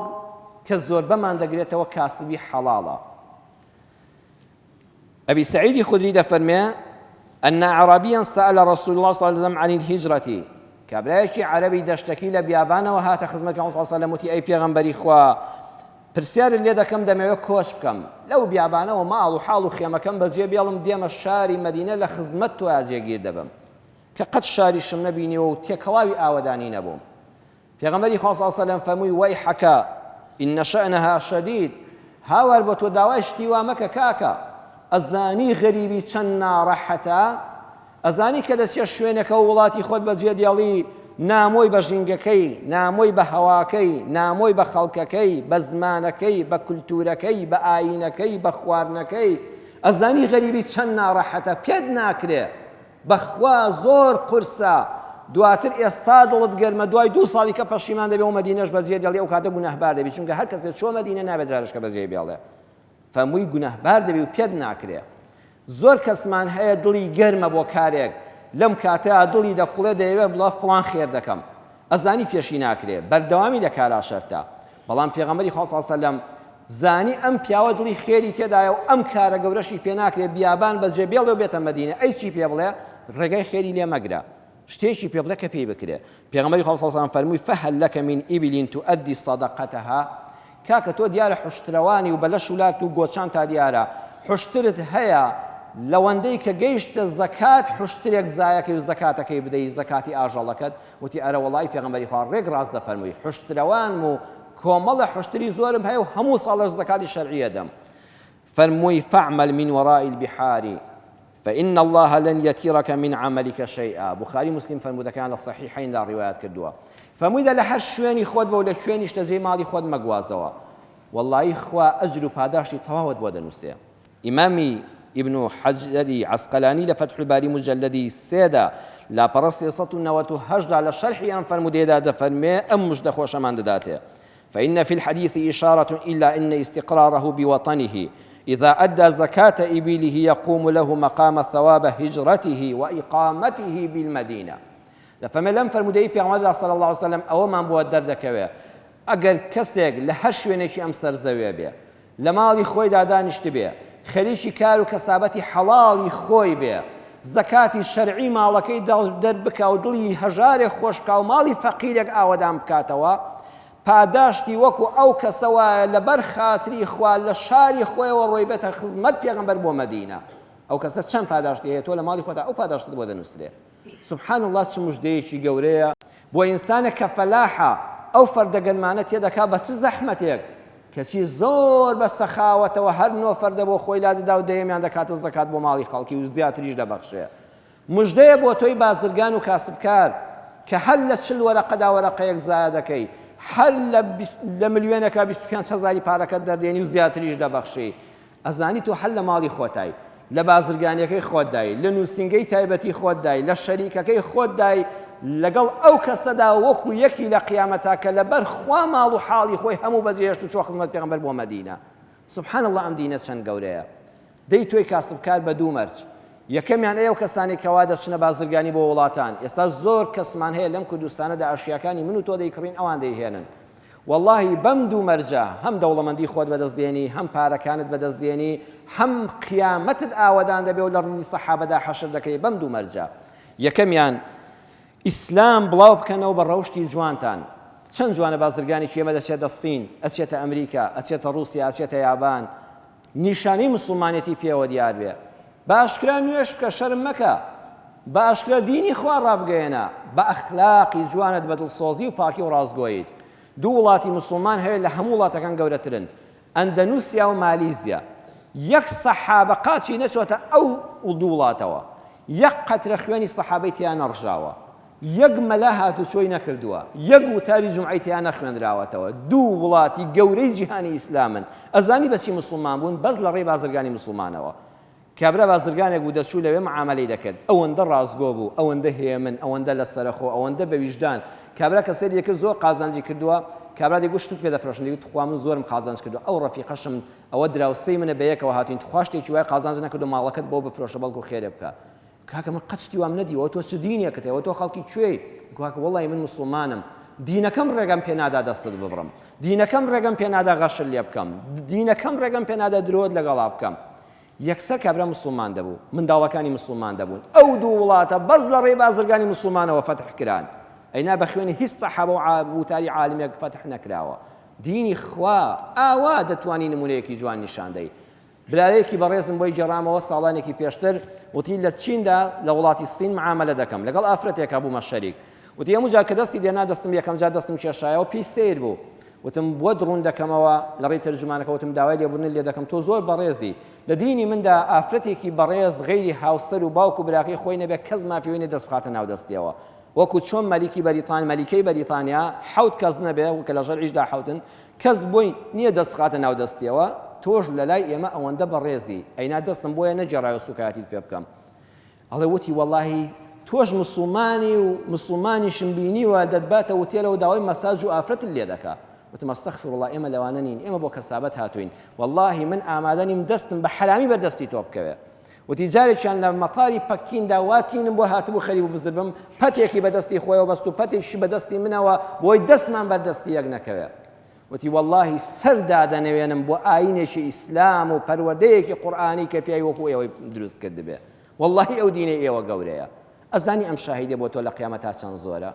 [SPEAKER 1] کە زۆر بەمان دەگرێتەوە کاسبی حەڵاڵە ئەبی سەعیدی خودری دەفەرمێ أن أعرابيا سأل رسول الله صلى الله عليه وسلم عن الهجرة كابرايشي عربي دشتكي لبيابانا وهات خزمة صلى الله عليه وسلم وتي أي بيغمبري خوا پرسیار لێ دەکەم دەمەوێت کۆچ بکەم لەو بیابانەوە ماڵ و حاڵ و خێمەکەم بەجێ بێڵم دێمە شاری مەدینە لە خزمەت تۆ جێگیر دەبم کە قەت شاری شم نەبینیەوە و تێکەڵاوی ئاوەدانی نەبووم پێغەمبەری خوا صلی الله علیه و سلم فەرمووی وەیحەکە ئین شەأنەها شەدید هاوار بۆ تۆ داوای شتی وا مەکە کاکە ئەزانی غەریبی چەند ناڕەحەتە ئەزانی کە دەچێت شوێنەکە و وڵاتی خۆت بەجێ دێڵی نامۆی بە ژینگەکەی نامۆی بە هەواکەی نامۆی بە خەڵکەکەی بە زمانەکەی بە کولتورەکەی بە ئاینەکەی بە خواردنەکەی ئەزانی غەریبی چەند ناڕەحەتە پێت ناکرێ بەخوا زۆر قورسە دواتر ئێستا دڵت گەرمە دوای 2 ساڵی کە پەشیمان دەبێ و مەدینەش بەجێ دێڵێ ئەو کاتە گونەهبار دەبی چونکە هەر کەسێک چۆ مەدینە نابێت جارشکە بەجێ بێڵێ فەرمووی گونەهبار دەبی و پێت ناکرێ زۆر کەسمان هەیە دڵی گەرمە بۆ کارێک لەم کاتەیە دڵی دەکوڵێ دەیەوێت بڵێ فڵان خێر دەکەم ئەزانی پێشی ناکرێ بەردەوامی لە کارا شەرتە بەڵام پێغەمبەری خوا صلی الله علیه و سلم زانی ئەم پیاوە دڵی خێری تێدایە و ئەم کارە گەورەشی پێ ناکرێ بیابان بەجێ بێڵێ و بێتە مەدینە ئەی چی پێ بڵێ ڕێگای خێری لێ مەگرە شتێکی پێ بڵێ کە پێی بکرێ پێغەمبەری خوا صلی الله علیه و سلم فەرمووی فهل لك من إبل تؤدي صدقتها کاکە تۆ دیارە حوشترەوانی و بەلەش وڵات و گۆچان تا دیارە حوشترت هەیە لەوەندەی کە گەیشتە زەکات حوشترێک زایەکەی و زەکاتەکەی بدەی زەکاتی ئاژەڵەکەت وتی ئەرە وەڵای پێغەمبەری خوا ڕێک ڕاست دەفەرمووی حوشترەوان و کۆمەڵە حوشتری زۆرم هەیە و هەموو ساڵەش زەکاتی شەرعیە دەم فەرمووی فاعمل من وراء البحار فإن الله لن يترك من عملك شيئا بخاري مسلم فرمودەکان لە صحیحین دا ڕیوایەت کردووە فەرموویدا لە هەر شوێنی خۆت بە و لە شوێنی شتەجێی ماڵی خۆت مەگوازەوە وەڵڵی خوا ئەجر و پاداشتی تەواوت بۆ دەنووسێ ئیمامی ابن حجر عسقلاني لفتح الباري مجلدي سيدا لا برسي 398 على شرح ينفرم ديدا فرمي أم مش دخوش من داته فإن في الحديث إشارة إلا أن استقراره بوطنه إذا أدى زكاة إبله يقوم له مقام ثواب هجرته وإقامته بالمدينة فما لم فرمودي بيغمبر صلى الله عليه وسلم أو من بو دردكوي أجر كسيق لهش وينشي أمسر زويه بيه لمالي خوي دادانش تبيه خەریکی کار و کەسابەتی حەڵاڵی خۆی بێ زەکاتی شەرعی ماڵەکەی دەربکە و دڵی هەژارێک خۆش بکە و ماڵی فەقیرێک ئاوەدان بکاتەوە پاداشتی وەکو ئەو کەسەوە لەبەر خاتری خوا لە شاری خۆیەوە ڕۆی بێتە خزمەت پێغەمبەر بۆ مەدینە ئەو کەسە چەند پاداشتی هەیە تۆ لە ماڵی خۆدا ئەو پاداشتت بۆ دەنووسرێ. سبحان الله چ مژدەیەکی گەورەیە بۆ ئینسانە کە فەلاحە ئەو فەردەگەنمانە تێدەکا بە چ زەحمەتێک کەچی زۆر بە سەخاوەتەوە هەر نۆ فەردە بۆ خۆی لادەدا و دەیەمیان دەکاتە زەکات بۆ ماڵی خەڵکی و زیاتریش دەبەخشێ. مژدەیە بۆ تۆی بازرگان و کاسبکار کە هەر لە 40 وەرەقەدا وەرەقەیەک زایە دەکەی، هەر لە ملیۆنێکا 25,000 پارەکەت دەردێنی و زیاتریش دەبەخشی. ئەزانی تۆ هەر لە ماڵی خۆتای، لە بازرگانیەکەی خۆتدای، لە نووسنگەی تایبەتی خۆتدای، لە شەریکەکەی خۆتدای، لەگەڵ ئەو کەسەدا وەکو یەکی لە قیامەتا کە لەبەر خوا ماڵ و حاڵی خۆی هەموو بەجێهێشت و چۆ خزمەت پێغەمبەر بۆ مەدینە. سبحان الله ئەم دینە چەند گەورەیە. دەی تۆی کاسبکار بە دوو مەرج. یەکەمیان ئەو کەسانی کەوا دەچنە بازرگانی بۆ وڵاتان. ئێستا زۆر کەسمان هەیە لەم کوردستانەدا ئەشیاکانی من و تۆ دەیکڕین ئەوان دەیهێنن. واللهی بەم دوو مەرجە هەم دەوڵەمەندی خۆت بەدەستدێنی، هەم پارەکانت بەدەستدێنی، هەم قیامەتت ئاوەدان دەبێ و لە ڕزی سەحابەدا حەشر دەکەی بەم دوو مەرجە. یەکەمیان ئیسلام بڵاو بکەنەوە بە ڕەوشتی جوانتان. چەند جوانە بازرگانی ئێمە دەچێتە سین، ئەچێتە ئەمریکا، ئەچێتە رووسیا، ئەچێتە یابان، نیشانەی موسڵمانێتی پێوە دیار بێ. بە ئاشکرا نوێش بکە، شەرم مەکە، بە ئاشکرا دینی خوا ڕابگەیەنە، بە ئەخلاقی جوانت بە دڵسۆزی و پاکی و ڕازگۆیت. دوو وڵاتی موسڵمان هەیە لە هەموو وڵاتەکان گەورەترن، ئەندەنوسیا و مالیزیا. یەک سەحابە قاچی نەچۆتە ئەو دوو وڵاتەوە، یەک قەترە خوێنی سەحابەی تیان نەڕژاوە، یەک مەلا هاتوچۆی نەکردووە، یەک وتاری جومعەی تیان نەخوێنراوەتەوە. دوو وڵاتی گەورەی جیهانی ئیسلامن. ئەزانی بەچی موسڵمان بوون؟ بەس لە ڕێی بازرگانی موسڵمانەوە. کابرا بازرگانێک بوو دەچوو لەوێ معاملەی دەکرد، ئەوەندە ڕازگۆ بوو، ئەوەندە هێمن، ئەوەندە لە سەرخۆ، ئەوەندە بە ویژدان. کابرا کەسێک یەکرد زۆر قازانجی کردووە، کابرا دەیگوت شتت پێ دەفرۆشم، دەیگوت خوا من زۆرم قازانج کردووە، ئەو ڕەفیقەشم ئەوە دراوسەی منە بەیەکەوە هاتوین، تخوا شتێکی وای قازانج نەکردو ماڵەکەت بۆ بفرۆشە بەڵکو خێرێ بکە. کاکە من قەت شتی وام نەدیوە، تۆ چ دینێکت هەیە، تۆ خەڵکی کوێی؟ کاکە وەڵی من موسڵمانم، دینەکەم ڕێگەم پێ نادا دەستت ببڕم، دینەکەم ڕێگەم پێ نادا غەشل لێ بکەم، دینەکەم ڕێگەم پێ نادا درۆت لەگەڵا بکەم. یەکسەر کابرا موسڵمان دەبوو، منداڵەکانی موسڵمان دەبوون. ئەو دوو وڵاتە بەس لە ڕێی بازرگانی موسڵمانەوە فەتح کران. ئەینا بە خوێنی هیچ سەحابە و وتاری عالمێک فەتح نەکراوە. دینی خوا ئاوا دەتوانی نمونەیەکی جوان نیشاندەی. برایەکی بەڕێزم بۆی جێڕامەوە ساڵانێکی پێشتر، وتی لە چیندا لە وڵاتی سین معاملە دەکەم، لەگەڵ ئافرەتێکا بوومە شەریک. وتی هەموو جار کە دەستی دێنا دەستم یەکەم جار دەستم کێشایەوە پێی سیر بوو. وتم بۆ دڕون دەکەمەوە لە ڕێی تەرجمانەکە، وتم داوای لێبوردن لێ دەکەم، تۆ زۆر بەڕێزی. لە دینی مندا ئافرەتێکی بەڕێز غەیری هاوسەر و باوک و براکەی خۆی نەبێت کەس مافیۆی دەست بخاتە ناو دەستیەوە. وەکو چۆن مەلیکەی بەریتانیا حەوت کەس نەبێ و کە لە ژەرعیشدا حەوتن کەس بۆی نییە دەست بخاتە ناو دەستیەوە، تۆش لە لای ئێمە ئەوەندە بەڕێزی. ئەینا دەستم بۆیە نەجێڕایە سوکاتیت پێ بکەم. ئەڵێ وتی وەڵاهی تۆش موسڵمانی و موسڵمانیشم بینیوە دەتباتە وتێلەوە داوای مەساج و ئافرەتت لێ دەکا. وتم ئەستەغفر الله، ئێمە لەوانە نین، ئێمە بۆ کەسابەت هاتوین، واللهی من ئامادە نیم دەستم بە حرامی بەردەستی تۆ بکەوێ. وتی جارێکیان لە مەتاری پەکیندا واتینم بۆ هاتبوو خەریب و بزربم، پەتێکی بەدەستی خۆیەوە بەست و پەتێکی بەدەستی منەوە بۆی دەستمان بەردەستی یەک نەکەوێ. وتی واللهی سەردا دەنەوێنم بۆ ئاینێکی ئیسلام و پەروەردەیەکی قورئانی کە پیاوی وەکو ئێوەی دروست کرد بێ. واللهی ئەو دینەی ئێوە گەورەیە. ئەزانی ئەم شاهیدە بۆ تۆ لە قیامەتا چەند زۆرە.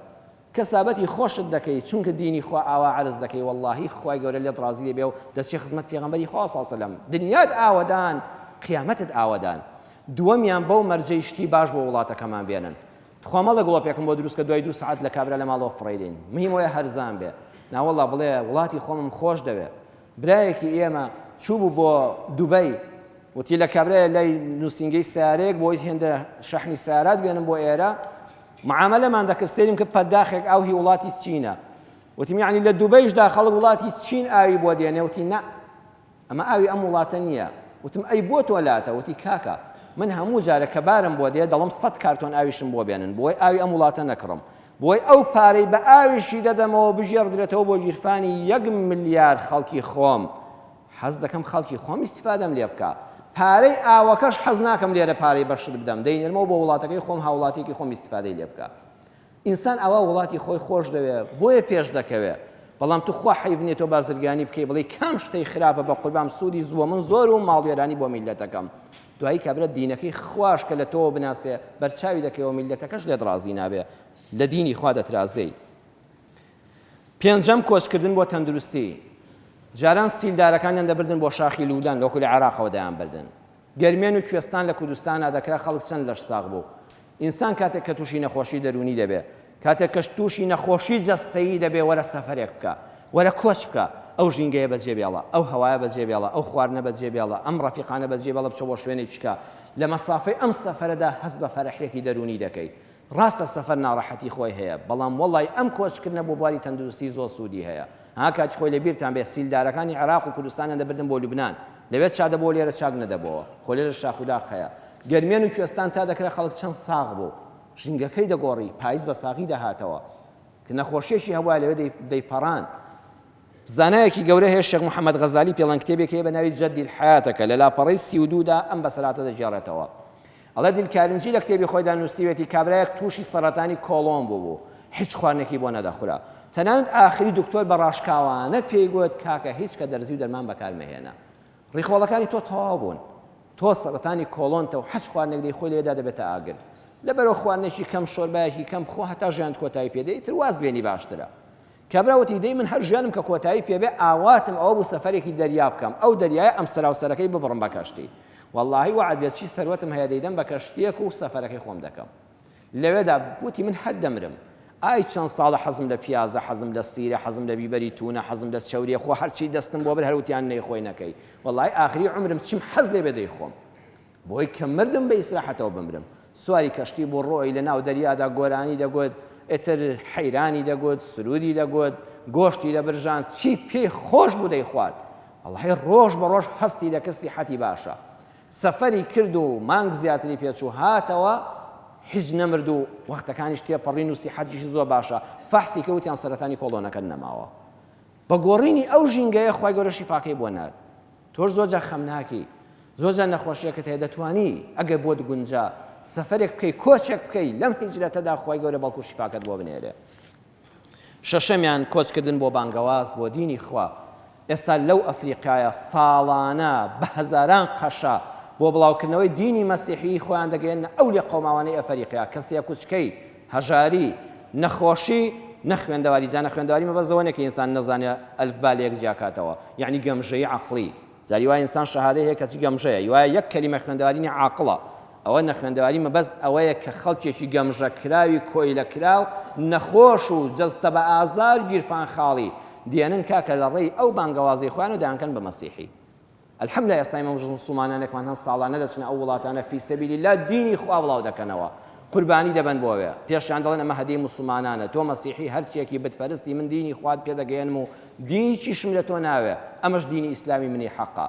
[SPEAKER 1] کەسابەتی خۆشت دەکەی چونکە دینی خوا ئاوا عرض دەکەی، واللهی خوای گەورە لێت ڕازی دەبێ و دەچی خزمەت پێغەمبەری خوا صلی الله علیه و سلم. دنیات ئاوەدان، قیامەتت ئاوەدان. دووەمیان بەو مەرجەی شتی باش بۆ وڵاتەکەمان بێنن. تخوامەڵە گڵۆپێکم بۆ دروست کە دوای 2 ساعت لە کابرا لە ماڵەوە فڕێدین. مهم وایە هەرزان بێ. ناوەڵا بڵێ وڵاتی خۆمم خۆش دەوێ. برایەکی ئێمە چوو بوو بۆ دوبەی، وتی لە کابرایە لای نووسنگەی سیارێک بۆی هێندە شەحنی سیارات بێنم بۆ ئێرە، معاملەمان دەکرد سێریم کرد پەرداخێک ئاو هی وڵاتی چینە. وتم یعنی لە دوبەیشدا خەڵک وڵاتی چین ئاوی بۆ دێنێ. وتی نە، ئەمە ئاوی ئەم وڵاتە نییە. وتم ئەی بۆ تۆ لاتە؟ وتی کاکە من هەموو جارە کە بارم بۆ دێ دەڵم 100 کارتۆن ئاویشم بۆ بێنن، بۆی ئاوی ئەم وڵاتە نەکڕم، بۆی ئەو پارەی بە ئاویشی دەدەمەوە بژێڕدرێتەوە بۆ ژیرفانی 1 ملیار خەڵکی خۆم. حەز دەکەم خەڵکی خۆم ئیستیفادەم لێ بکە. پارەی ئاوەکەش حەز ناکەم لێرە پارەی بەشت بدەم، دەینێرمەوە بۆ وڵاتەکەی خۆم، هاوڵاتێکی خۆم ئیستیفادەی لێ بکە. ئینسان ئەوە وڵاتی خۆی خۆش دەوێت، بۆیە پێش دەکەوێت. بەڵام تو خوا حیف تۆ بازرگانی بکەی بڵێ کام شتەی خراپە بە قوربان سوودی زووە من زۆر و ماڵوێرانی بۆ میلەتەکەم. دوایی کابرا دینەکەی خوش کە لە تۆ بناسێ بەرچاوی دەکەوە میلەتەکەش لێت ڕازی نابێ، لە دینی خوا دەترازەی. پێنجەم کۆچکردن بۆ تەندروستی. جاران سیلدارەکانیان دەبردن بۆ شاخی لودان، لۆکو لە عێراقەوە دەیان بردن. گەرمێن و کوێستان لە کوردستانە دەکرا خەڵک چەند لەش ساغ بوو. ئینسان کاتێک کە تووشی نەخۆشی دەرونی دەبێ، کاتێک کەش تووشی نەخۆشی جەستەیی دەبێ، وەرە سەفەرێک بکە، وەرە کۆچ بکە، ئەو ژینگەیە بەجێبێڵە، ئەو هەوایە بەجێبێڵە، ئەو خواردنە بەجێبێڵە، ئەم ڕەفیقانە بەجێبێڵە بچە بۆ شوێنێکی چکە. لە مەسافەی ئەم سەفەرەدا هەست بە فەرەحێکی دەرونی دەکەی. ڕاستە سەفەر ناڕەحەتی خۆی هەیە، بەڵام وەڵای ئەم کۆچکردنە بۆ بواری تەندروستی زۆر سوودی هەیە. ها کاتی خۆی لەبیرتان بێ سیلدارەکانی عێراق و کوردستانیان دەبردن بۆ لوبنان، لەوێت چا دەبۆ لێرە چاک نەدەبەوە، خۆ لێرە شاخوداخ هەیە. گەرمێن و کوێستان تا دەکرێت خەڵک چەند ساغ بوو، ژینگەکەی دەگۆڕی، پاییز بە ساغی دەهاتەوە کە نەخۆشیێکی هەوای لەوێ دەیپەڕان. زانایەکی گەورە هەیە شێخ محەممەد غەزالی پێڵەن کتێبێک هەیە بە ناوی جەدی الحەیاتەکە لە لاپەڕەی 32دا ئەم بەسەراتە دەجێڕێتەوە. ئەڵێ دیلکارنجی لە کتێبی خۆیدا نووسیوێتی کابرایەک تووشی سەرەتانی کۆڵۆن بوو، هیچ خواردنێکی بۆ نەدەخورا. تەنانەت ئاخری دکتۆر بە ڕاشکاوانە پێی گوت کاکە هیچ کە دەرزی و دەرمان بەکارمەهێنا. ڕیخۆڵەکانی تۆ تەواو بوون، تۆ سەرەتانی کۆڵۆنتە و هیچ خواردنێک دەی خۆی لێدا دەبێتە ئاگر. لەبەرەوە خواردنێکی کەم، شۆربایەکی کەم بخۆ، هەتا ژیانت کۆتایی پێدەی، تر واز بێنی باشترە. کابراوەتی دەی من هەر ژیانم کە کۆتایی پێبێ ئاواتم ئەوە بوو سەفەرێکی دەریا بکەم، ئەو دەریایە ئەم سەراوسەرەکەی ببڕم بە کەشتی. واللهی وعد بێت چی سەروەتم هەیە دەیدەم بە کەشتیەک و سەفەرەکەی خۆم دەکەم. لەوێدا وتی من حەد دەمرم. ئای چەند ساڵە حەزم لە پیازە، حەزم لە سیرە، حەزم لە بیبەری تونە، حەزم لە چەوریە، خۆ هەرچی دەستم بۆ بر هەروتیان نەیخۆی نەکەی. واللهی ئاخری عمرم چیم حەز لێ بێ دەیخۆم، بۆی کە مردم بە ئیسراحەتەوە بمرم. سواری کەشتی بۆ ڕۆی لە ناو دەریادا گۆرانی دەگوت، ئێتر حەیرانی دەگوت، سرودی دەگوت، گۆشتی دەبرژان، چی پێی خۆش بوو دەی خوارد. واللهی ڕۆژ بە ڕۆژ هەستی دەکرد سیحەتی باشە. سەفەری کرد و مانگ زیاتری پێچوو، هاتەوە هیچ نەمرد و وەختەکانیش تێپەڕین و سیحەتیشی زۆر باشە. فەحسی کەوتیان سەرەتانی کۆڵۆنەکە نەماوە. بە گۆڕینی ئەو ژینگەیە خوای گەورە شیفاکەی بۆ نار. تۆش زۆرجار خەم ناکی، زۆرجار نەخۆشیەکەت هەیە، دەتوانی ئەگەر بۆت گونجا سەفەرێک بکەی، کۆچێک بکەی، لەم هیجرەتەدا خوای گەورە بەڵکو شیفاکەت بۆ بنێرێ. شەشەمیان کۆچکردن بۆ بانگەواز، بۆ دینی خوا. ئێستا لەو ئەفریقایە ساڵانە بە هەزاران قەشە بۆ بڵاوکردنەوەی دینی مەسیحی خۆیان دەگەێنە ئەو لێ قەوماوانەی ئەفریقیا، کەسێک کوچکەی، هەژاری، نەخۆشی، نەخوێندەواری. جا نەخوێندەواری مەبەزەوەنێکی ئینسان نەزانێ ئەلفبا لە یەک جیاکاتەوە، یعنی گەمژەی عەقڵی. جاری وایە ئینسان شەهادەی هەیە کەچی گەمژەیە، وایە یەک کەلیمە خوێندەواری نیە عاقڵە. ئەوە نەخوێندەواری مەبەز ئەوەیە کە خەڵکێکی گەمژەکراوی کۆیلەکراو، نەخۆش و جەستە بە ئازار گیرفان خاڵی دێنن کاکە لە ڕێی ئەو بانگەوازی خۆیان و دایانکەن بە مەسیحی. الحەمدلله ئێستا ئێمە مسڵمانانێکمان هەن ساڵانە دەچنە ئەو وڵاتانە فی سەبیل الله دینی خوا بڵاو دەکەنەوە، قوربانی دەبن بۆوێ، پێشیان دەڵێن ئەمە هەدیەی مسڵمانانە، تۆ مەسیحی هەرچیەکی بتپەرستی، من دینی خوات پێ دەگەێنم و دیچیشم لە تۆ ناوێ، ئەمەش دینی ئیسلامی منی حەقا.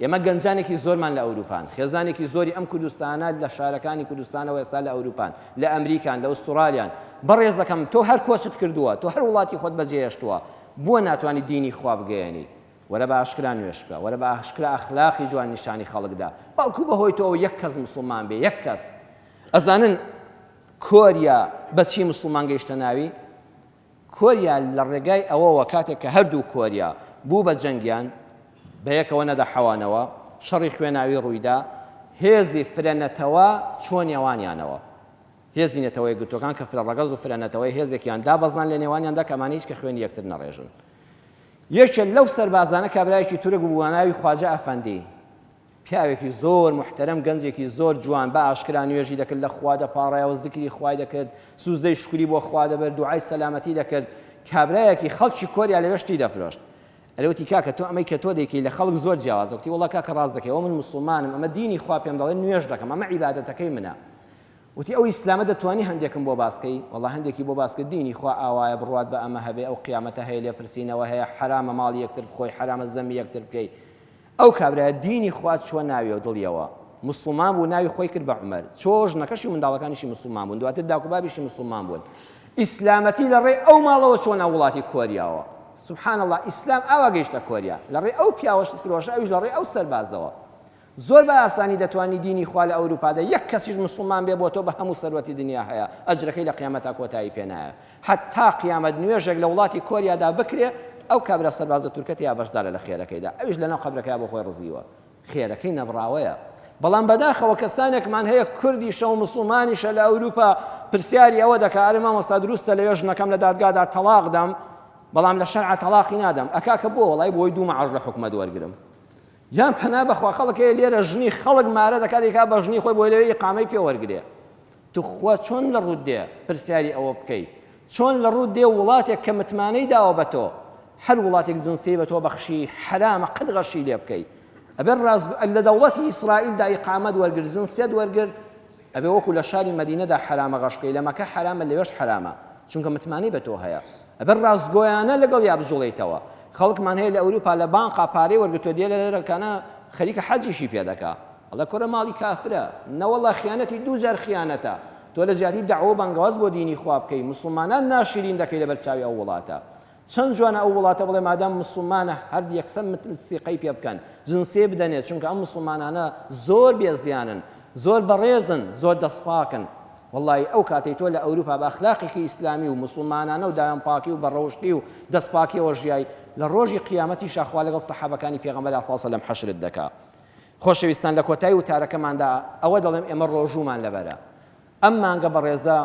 [SPEAKER 1] ئێمە گەنجانێکی زۆرمان لە ئەوروپان، خێزانێکی زۆری ئەم کوردستانە لە شارەکانی کوردستانەوە ئێستا لە ئەوروپان، لە ئەمریکان، لە ئوسترالیان. بەڕێز دەکەم تۆ هەر کۆچت کردووە، تۆ هەر وڵاتی خۆت بەجێهێشتووە، بۆ ناتوانانی دینی خوا بگەیەنی؟ وەرە بە ئاشکرا نوێش بە، وەرە بە ئاشکرا ئەخلاقی جوان نیشانی خەڵکدا، بەڵکو بەهۆی تۆ یەک کەس مسڵمان بێ، یەک کەس. ئەزانن کۆریا بەچی مسڵمان گەیشتە ناوی؟ کۆریا لە ڕێگای ئەوەوە کاتێک کە هەردوو کۆریا بوو بە جەنگیان بە یەکەوە نەدەحەوانەوە، شەڕی خوێناوی ڕوویدا، هێزی فرەنەتەوە چۆن نێوانیانەوە. هێزی نێتەوەی گرتوەکان کە فرەڕەگەز و فرەنەتەوەی هێزێکیان دابەزان لە نێوانیاندا کە ئەمانە هیچ کە خوێنی یەکتر نەڕێژن. یەکێ لەو سەربازانە کابرایەکی تورک بوو بە ناوی خواجە ئەفەندی، پیاوێکی زۆر محتەرەم، گەنجێکی زۆر جوان، بە ئاشکرا نوێژی دەکرد، لە خوا دەپاڕایەوە، زیکری خوای دەکرد، سوزدەی شکری بۆ خوا دەبرد، دوعای سەلامەتی دەکرد. کابرایەکی خەڵکی کۆریا لەوێشتی دەفرۆشت. ئەلەوتی کاکە تۆ ئەمەی کە تۆ دەیکەی لە خەڵک زۆر جیاوازە. وتی وەڵڵا کاکە ڕاست دەکەی، ئەوە من مسڵمانم، ئەمە دینی خوا پێم دەڵێن نوێژ دەکەم، ئەمە عیبادەتەکەی منە. وتی ئەو ئیسلامە دەتوانی هەندێکم بۆ باسکەی؟ وەڵڵا هەندێکی بۆ باسکە، دینی خوا ئاوایە بڕوات بە ئەمە هەبێ، ئەو قیامەتە هەیە، لێ پرسینەوە هەیە، حرامە ماڵی یەکتر بخۆی، حرامە زەمی یەکتر بکەی. ئەو کابرایە دینی خوا چوە ناویەوە دڵیەوە، مسلمان بوو، ناوی خۆی کرد بە عومەر. چۆژ نەکەشی و منداڵەکانیشی مسلمان بوون، دواتر داوکوبابیشی مسلمان بوون. ئیسلامەتی لە ڕێی ئەو ماڵەوە چۆن ئەو وڵاتی کۆریاوە. سبحان الله، ئیسلام ئاوا گەیشتە کۆریا، لە ڕێی ئەو پیاوەشت فرۆشە، ئەویش لە ڕێی ئەو سەربازەوە. زۆر بە ئاسانی دەتوانی دینی خوا لە ئەوروپادا یەک کەسیش مسلمان بێ بۆ تۆ بە هەموو سەروەتی دنیا هەیە، ئەجرەکەی لە قیامەتا کۆتایی پێ نایە. حتا قیامەت نوێژێک لە وڵاتی کۆریادا بکرێ، ئەو کابرا سەربازە تورکەتی یا بەشدارە لە خێرەکەیدا، ئەویش لەناو قەبرەکەی بۆ خۆی ڕزیوە، خێرەکەی نەبڕاوەیە. بەڵام بەداخەوە کەسانێکمان هەیە کوردیشە و مسلمانیشە لە ئەوروپا، پرسیاری ئەوە دەکا ئەرێ مامۆستا دروستە لە ێژنەکەم لە دادگادا تەلاق دەم، بەڵام لە شەرعە تەلاقی نادەم. ئەکا کە بۆ؟ وەڵای بۆی 2 مەعاش لە حکومەت وەرگرم. یان پەنا بەخوا خەڵک لێرە ژنی خەڵک مارە دەکات دێکا بە ژنی خۆی بۆی لەوەی ئیقامەی پێ وەرگرێ تو خوا چۆن لە ڕوود دێ پرسیاری ئەوە بکەی چۆن لە ڕوود دێ وڵاتێک کە متمانەی داوە بە تۆ هەر وڵاتێک جنسی بە تۆ بەخشی حرامە قەت غەشی لێ بکەی ئەبێ لە دەوڵەتی ئیسرائیلدا ئیقامەت وەرگرت جنسیەت وەرگرت ئەبێ وەکو لە شاری مەدینەدا حرامە غەش بکەی لە مەکە حرامە لەوێش حرامە چونکە متمانی بە تۆ هەیە ئەبێ ڕاستگۆیانە لەگەڵ یا بجوڵێیتەوە خەڵکمان هەیە لە ئەوروپا لە بانقا پارەی وەرگرتۆ دێ لەرەکانە خەریکە حەجیشی پێ دەکا ئەڵە کۆرە ماڵی کافرە نەوەڵڵا خیانەتی دوو جار خیانەتە تۆ لە جیاتی دەعوە بەنگەواز بۆ دینی خوا بکەی مسلمانان ناشرین دەکەی لەبەر چاوی ئەو وڵاتە چەند جوانە ئەو وڵاتە بڵێ مادام مسلمانە هەر یەکسەر سیقەی پێ بکەن جنسێ بدەنێت چونکە ئەم مسلمانانە زۆر بێزیانن زۆر بەڕێزن زۆر دەستپاکن والله ئەو کاتەی تۆ لە ئەوروپا بە ئەخلاقێکی ئیسلامی و مسلمانانە و دایان پاکی و بەڕەوشتی و دەستپاکیەوە ژیای لە ڕۆژی قیامەتی شاخوا لەگەڵ سەحابەکانی پێغەمبەر عەلەیهی سەلام حەشرت دەکا خۆشەویستان لە کۆتایی وتارەکەماندا ئەوە دەڵێم ئێمە ڕۆژومان لەبەرە ئەم مانگە بەڕێزە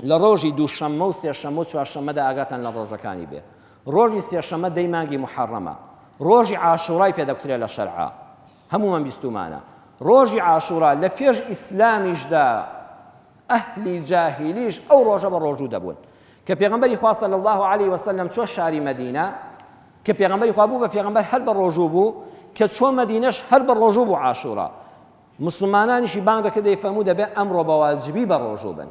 [SPEAKER 1] لە ڕۆژی دووشەممە و سێشەممە و چوارشەممەدا ئاگاتان لە ڕۆژەکانی بێ ڕۆژی سێشەممە دەی مانگی محەڕەمە ڕۆژی عاشوڕای پێدەکترێ لە شەرعا هەمومان بیستومانە ڕۆژی عاشوڕا لە پێش ئیسلامیشدا ئەهلی جاهیلیش ئەو ڕۆژە بە ڕۆژوو دەبوون کە پێغەمبەری خوا صلی الله علیه وسلم چۆ شاری مەدینە کە پێغەمبەری خوا بوو بە پێغەمبەر هەر بە ڕۆژوو بوو کە چۆ مەدینەش هەر بە ڕۆژوو بوو عاشوڕا مسلمانانیشی بانگ دەکرد دەیفەرموو دەبێ ئەمڕۆ بە واجبی بە ڕۆژوو بن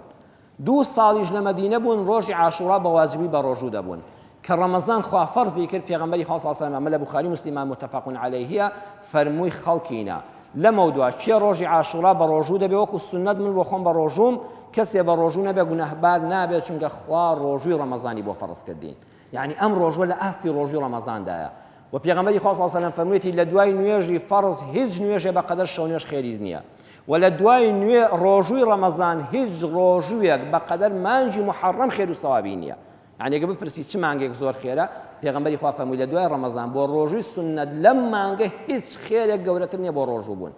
[SPEAKER 1] 2 ساڵیش لە مەدینە بوون ڕۆژی عاشوڕا بە واجبی بە ڕۆژوو دەبوون کە ڕەمەزان خوا فەرزی کرد پێغەمبەری خوا صلی الله علیه وسلم لە بوخاری مسلمان متفق علیه فەرمووی خەڵکینە لەمە دووە چێ ڕۆژی عاشوڕا بە ڕۆژوو دەبێ وەکو سنەت من بۆ خۆم بە ڕۆژووم کەسێ بە ڕۆژوو نەبێ گونەهبار نابێت چونکە خوا ڕۆژووی ڕەمەزانی بۆ فەرز کردین یعنی ئەم ڕۆژوە لە ئاستی ڕۆژووی ڕەمەزاندایە و پێغەمبەری خوا صلی الله علیه وسلم فەرموویەتی لە دوای نوێژی فەرز هیچ نوێژێ بەقەدەر شەو نوێژ خێریز نییە و لە دوای ڕۆژووی ڕەمەزان هیچ ڕۆژوویەک بەقەدەر مانگی محەڕەم خێر و سەوابی نییە یعنی ئەگە بپرسی چ مانگێک زۆر خێرە پێغەمبەری خوا فەرمووی لە دوای ڕەمەزان بۆ ڕۆژووی سنەت لەم مانگە هیچ خێرێک گەورەتر نییە بۆ ڕۆژوو بوون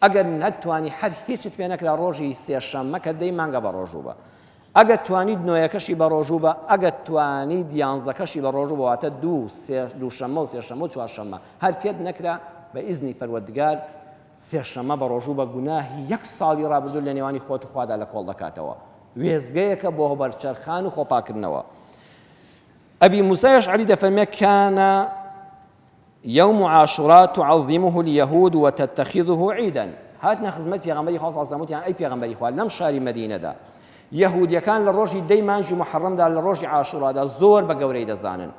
[SPEAKER 1] ئەگەر نەتوانی هەر هیچت پێ نەکرا ڕۆژی سێشەممە کە دەی مانگە بە ڕۆژوو بە ئەگەر توانیت نوێیەکەشی بە ڕۆژوو بە ئەگەر توانیت یانزەکەشی بە ڕۆژوو بەواتە دووشەممە و سێشەممە و چوارشەممە هەر پێت نەکرا بە ئیزنی پەروەردگار سێشەممە بە ڕۆژوو بە گوناهی 1 ساڵی ڕابردوو لە نێوانی خۆت و خوادا لە کۆڵ دەکاتەوە وێزگەیەکە بۆ بەرچەرخان و خۆپاکردنەوە ئەبی موسى الأشعري دەفەرمێ كان يوم عاشوراء تعظمه اليهود وتتخذه عيدا هاتنا خزمەت پێغەمبەری خوا صلی الله علیه و سلم ئەی پێغەمبەری خوا لەم شاری مەدینەدا یەهودیەکان لە ڕۆژی دەی مانگی محەڕەمدا لە ڕۆژی عاشوڕادا زۆر بە گەورەی دەزانن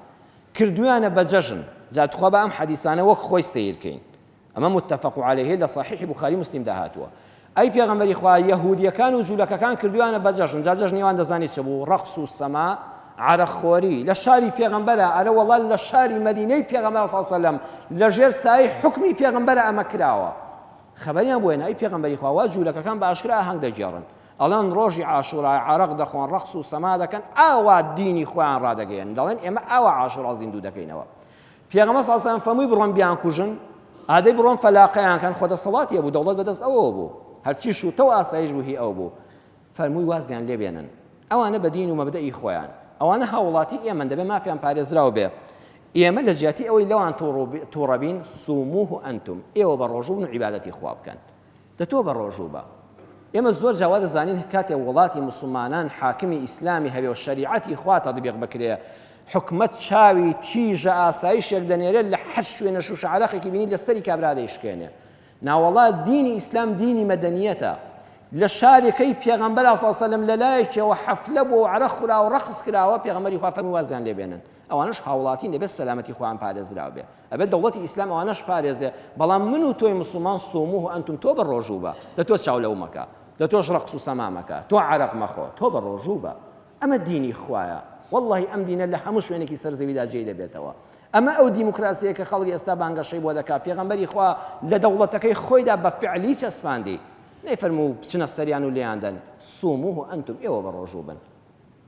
[SPEAKER 1] کردویانە بە جەژن جاتخوا بە ئەم حەدیثانە وەک خۆی سیرکەین ئەمە متفق علیه لە صحیح بوخاری مسلم داهاتووە ئەی پێغەمبەری خوا یەهودیەکان و جوولەکەکان کردویانە بە جەژن جا جەژنیوان دەزانیت چ بوو ڕەقس و سەما عرەخۆری لە شاری پێغەمبەرە ئەرە وەڵا لە شاری مەدینەی پێغەمبەر صلی الله علیه وسلم لەژێر سایه حکمی پێغەمبەرە ئەمە کراوە خەبەریان بۆیە ئەی پێغەمبەری خوا وا جوولەکەکان بە ئاشکرا ئاهەنگ دەجێڕن ئەڵێن ڕۆژی عاشوڕا عەرەق دەخۆن ڕەقس و سەما دەکەن ئاوا دینی خۆیان ڕادەگەیەن دەڵێن ئێمە ئاوا عاشوڕا زیندوو دەکەینەوە پێغەمبەر صلی الله علیه وسلم فەرمووی بڕۆن بیانکوژن ئادەی بڕۆن فەلاقەیان کەن خۆ دەسەڵاتی هەبوو دەوڵەت بەدەست ئەوە بوو هەرچی شوتە و ئاسایش بوو هی ئەو بوو فەرمووی وازیان لێ بێنن ئەوانە بە دین و مەبدەئی خۆیان ئەوانە هاوڵاتی ئێمە دەبێ مافیان پارێزراو بێ ئێمە لە جیاتی ئەوەی لەوان تووڕەبین سوموه ئەنتم ئێوە بە ڕۆژوو بن و عیبادەتی خوا بکەن دەتۆ بە ڕۆژوو بە ئێمە زۆر جاوا دەزانین کاتێ وڵاتی مسلمانان حاکمی ئیسلامی هەبێ و شەریعەتی خوا تەطبیق بکرێ حکومەت چاوی تیژە ئاسایشێک دەنێرێت لە هەر شوێنە شوشە عەرەقێکی بینی لەسەری کابرا دەیشکێنێ ناوەڵا دینی ئیسلام دینی مەدەنیەتە لە شارێکەی پێغەمبەر صلی الله علیه وسلم لەلایەکەوە حەفلە بۆ عەرەق خورا و ڕەقس کراوە پێغەمبەری خوا فەرمووی وازیان لێ بێنن ئەوانش هاوڵاتین دەبێت سەلامەتی خۆیان پارێزراو بێ ئەبێت دەوڵەتی ئیسلام ئەوانەش پارێزێ بەڵام من و تۆی مسلمان سوموه ئەنتم تۆ بە ڕۆژوو بە دەتۆ چاو لەو مەکە دەتۆش ڕەقس و سەما مەکە تۆ عەرەق مەخۆ تۆ بە ڕۆژوو بە ئەمە دینی خوایە والله ئەم دینە لە هەموو شوێنێکی سەرزەویدا جێی دەبێتەوە ئەمە ئەو دیموکراسیە کە خەڵکی ئێستا بانگەشەی بۆ دەکات پێغەمبەری خوا لە دەوڵەتەکەی خۆیدا بە فعلی چەسپاندی نەیفەرموو بچنە سەریان و لێیاندەن سوموه ئەنتم ئێوە بە ڕۆژوو بن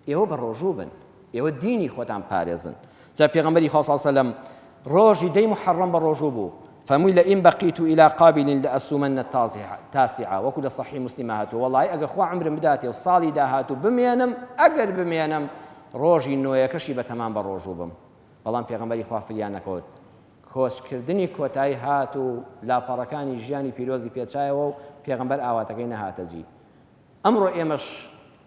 [SPEAKER 1] ئێوە بە ڕۆژوو بن ئێوە دینی خۆتان پارێزن جا پێغەمبەری خوا صلی الله علیه وسلم ڕۆژی دەی محەڕەم بە ڕۆژوو بوو فەرمووی لئین بەقیت إلى قابل لأصومن التاسعة وەکو لە صحیح مسلم هاتووە وەڵی ئەگەر خوا عمرم بداتێ و ساڵی داهاتوو بمێنم ئەگەر بمێنم ڕۆژی نوێیەکەشی بە تەمام بە ڕۆژوو بم بەڵام پێغەمبەری خوا فریان نەکەوت کۆچکردنی کۆتایی هات و لاپەڕەکانی ژیانی پیرۆزی پێچایەوە و پێغەمبەر ئاواتەکەی نەهاتەجی. ئەمڕۆ ئێمەش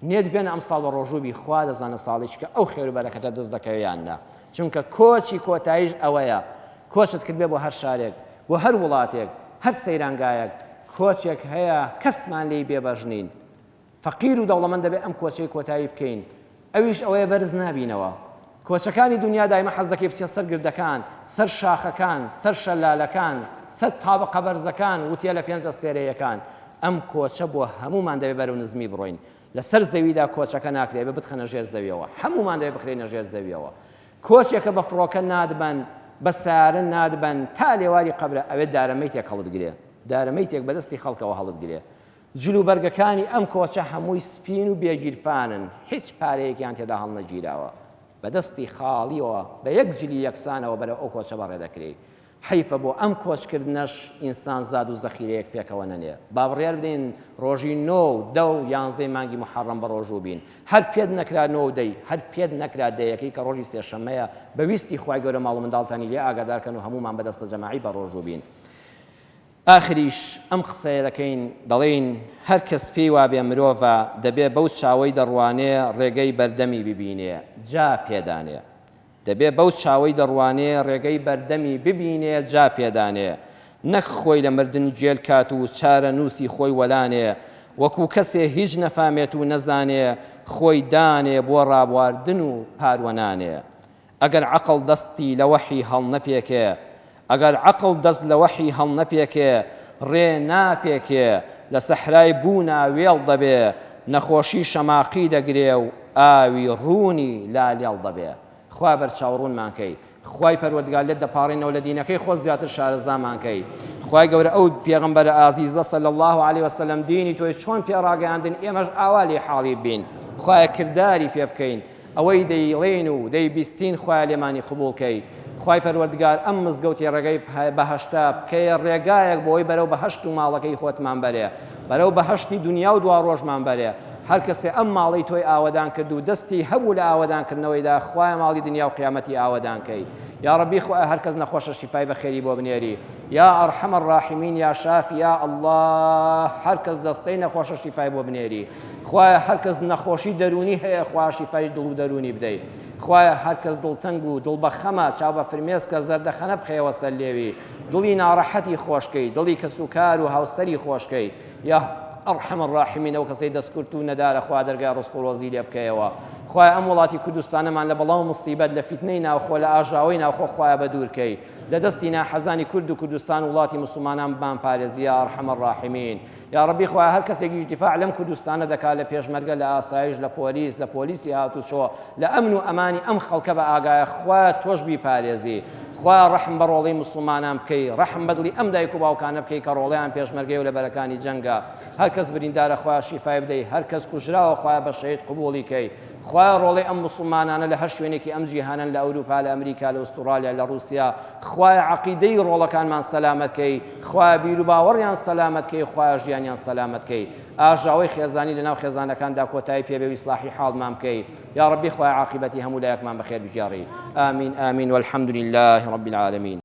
[SPEAKER 1] نێت بێن ئەم ساڵ بە ڕۆژووبی خوا دەزانە ساڵی چکە ئەو خێر و بەرەکەتە دەست دەکەویاننا، چونکە کۆچی کۆتاییش ئەوەیە، کۆچت کردبێ بۆ هەر شارێک، بۆ هەر وڵاتێک، هەر سەیرانگایەک کۆچێک هەیە کەسمان لێی بێبەژنین. فەقیر و دەوڵەمەند دەبێت ئەم کۆچەی کۆتایی بکەین، ئەویش ئەوەیە بەرز نابینەوە. کۆچەکانی دنیا دایمە حەز دەکەی بچێت سەر گردەکان، سەر شاخەکان، سەر شەلالەکان، سەر تابقە بەرزەکان وتیە لە پێنج ئەستێرەیەکان. ئەم کۆچە بۆ هەمومان دەبێت بەرەو نزمی بڕۆین. لەسەر زەویدا کۆچەکە ناکرێت بە بتخەنە ژێر زەویەوە، هەمومان دەبێت بخرێنە ژێر زەویەوە. کۆچێکە بە فڕۆکە نادبەن، بە سارن نادبەن تا لێواری قەبرە، ئەوێت دارەمەیتێک هەڵتگرێ، دارەمەیتێک بەدەستی خەڵکەوە هەڵتگرێ. جلو بەرگەکانی ئەم کۆچە هەمووی سپین و بێگیرفانن، هیچ پارەیەکیان تێدا هەڵنەگیراوە، بەدەستی خاڵیەوە بە یەک جلی یەکسانەوە بەرەو ئەو کۆچە بەڕێدەکرێت. حیفە بۆ ئەم کۆچکردنەش ئینسان زاد و زەخیرەیەک پێکەوە نەنێ. با بڕیار بدەین ڕۆژی 9 و 10 و 11 مانگی محەڕەم بە ڕۆژوو بین، هەر پێت نەکرا 9 و 10، هەر پێت نەکرا دەیەکەی کە ڕۆژی سێشەمەیە، بەویستی خوای گەورە ماڵ و منداڵتانی لێ ئاگادارکەن و هەمومان بەدەستە جەماعی بە ڕۆژوو بین. ئاخریش ئەم قسەیە دەکەین دەڵێن هەر کەس پێی وابێ مرۆڤە دەبێ بەو چاوەی دەڕوانێ ڕێگەی بەردەمی ببینێ جا پێدانێ، دەبێ بەو چاوەی دەڕوانێ ڕێگەی بەردەمی ببینێ جا پێدانێ، نەک خۆی لە مردن جێل کات و چارە نووسی خۆی وەلانێ، وەکو کەسێ هیچ نەفامێت و نەزانێ خۆی دانێ بۆ ڕابواردن و پاروەنانێ. ئەگەر عەقڵ دەستی لە وەحی هەڵ نەپێکێ، ئەگەر عەقڵ دەست لە وەحی هەڵ نەپێکێ، ڕێ ناپێکێ لە سەحرای بوونا وێڵ دەبێ، نەخۆشی شەماقی دەگرێ و ئاوی ڕوونی لالێڵ دەبێ. خوا بەرچاوڕوونمان کەی، خوای پەروەردگار لێت دەپاڕێنەوە لە دینەکەی خۆ زیاتر شارەزامان کەی. خوای گەورە ئەو پێغەمبەرە ئازیزە صلی الله علیه وسلم دینی تۆی چۆن پێڕاگەیاندن ئێمەش ئاوا لێ حاڵی بین، خوایە کردداری پێ بکەین، ئەوەی دەیڵێن و دەیبیستین خوای لێمانی قبوڵ کەی. خوای پەروەردگار ئەم مزگەوتی ڕێگەی بەهەشتا بکەیە ڕێگایەک بۆی بەرەو بەهەشت و ماڵەکەی خۆتمان بەرێ، بەرەو بەهەشتی دنیا و دوا ڕۆژمان بەرێ. هەر کەسێ ئەم ماڵی تۆی ئاوەدان کرد و دەستی هەبوو لە ئاوەدانکردنەوەیدا خوای ماڵی دنیا و قیامەتی ئاوەدان کەی. یا ڕەبی خوای هەر کەس نەخۆشە شیفای بەخێری بۆ بنێری، یا ئەرحەم الراحیمین، یا شافی، یا الله هەر کەس دەستەی نەخۆشە شیفای بۆ بنێری. خوای هەر کەس نەخۆشی دەرونی هەیە خوا شیفای دڵ و دەرونی بدەیت. خوایە هەر کەس دڵتەنگ و دڵ بە خەمە چاو بە فرمێسکە زەردەخەنە بخەیەوە سەر لێوی، دڵی ناڕەحەتی خۆشکەی، دڵی کەسوکار و هاوسەری خۆشکەی. یا ئەرحەم الراحیمین ئەو کەسەی دەستکورت و نەدارە خوا دەرگای ڕزق و ڕۆزی لێ بکەیەوە. خوای ئەم وڵاتی کوردستانەمان لە بەڵاو موسیبەت لە فیتنەی ناوخۆ لە ئاژاوی ناوخۆ خوایە بە دوورکەی، لە دەستی ناحەزانی کورد و کوردستان وڵاتی مسلمانان بمان پارێزی یا ئەرحەم الراحیمین. یا ڕەبی خوای هەر کەسێکیش دیفاع لەم کوردستانە دەکات لە پێشمەرگە، لە ئاسایش، لە پۆلیس، لە پۆلیسی هاتوچۆ، لە ئەمن و ئەمانی ئەم خەڵکە بە ئاگایە خوای تۆش بیپارێزی. خوای ڕەحم بە ڕۆڵەی مسلمانان بکەی، ڕەحم بە دڵی ئەم دایک و باوکانە بکەی کە ڕۆڵەیان پێشمەرگەی و لە بەرەکانی جەنگە. هەر کەس بریندارە خوای شیفای بدەی، هەر کەس کوژراوە خوای بە شەهید قبوڵی کەی. خوای ڕۆڵەی ئەم مسلمانانە لە هەر شوێنێکی ئەم جیهانن، لە ئەوروپا، لە ئەمریکا، لە ئوسترالیا، لە رووسیا، خوای عەقیدەی ڕۆڵەکانمان سەلامەت کەی، خوای بیر و باوەڕیان سەلامەت کەی، خوای ژیانیان سەلامەت کەی. ئاژاوەی خێزانی لەناو خێزانەکاندا کۆتایی پێبێ و ئیسلاحی حاڵمان بکەی. یا ڕەبی خوای عاقبەتی هەموو لایەکمان بەخێر بجێڕی. ئامین ئامین والحەمد لله رب العالمین.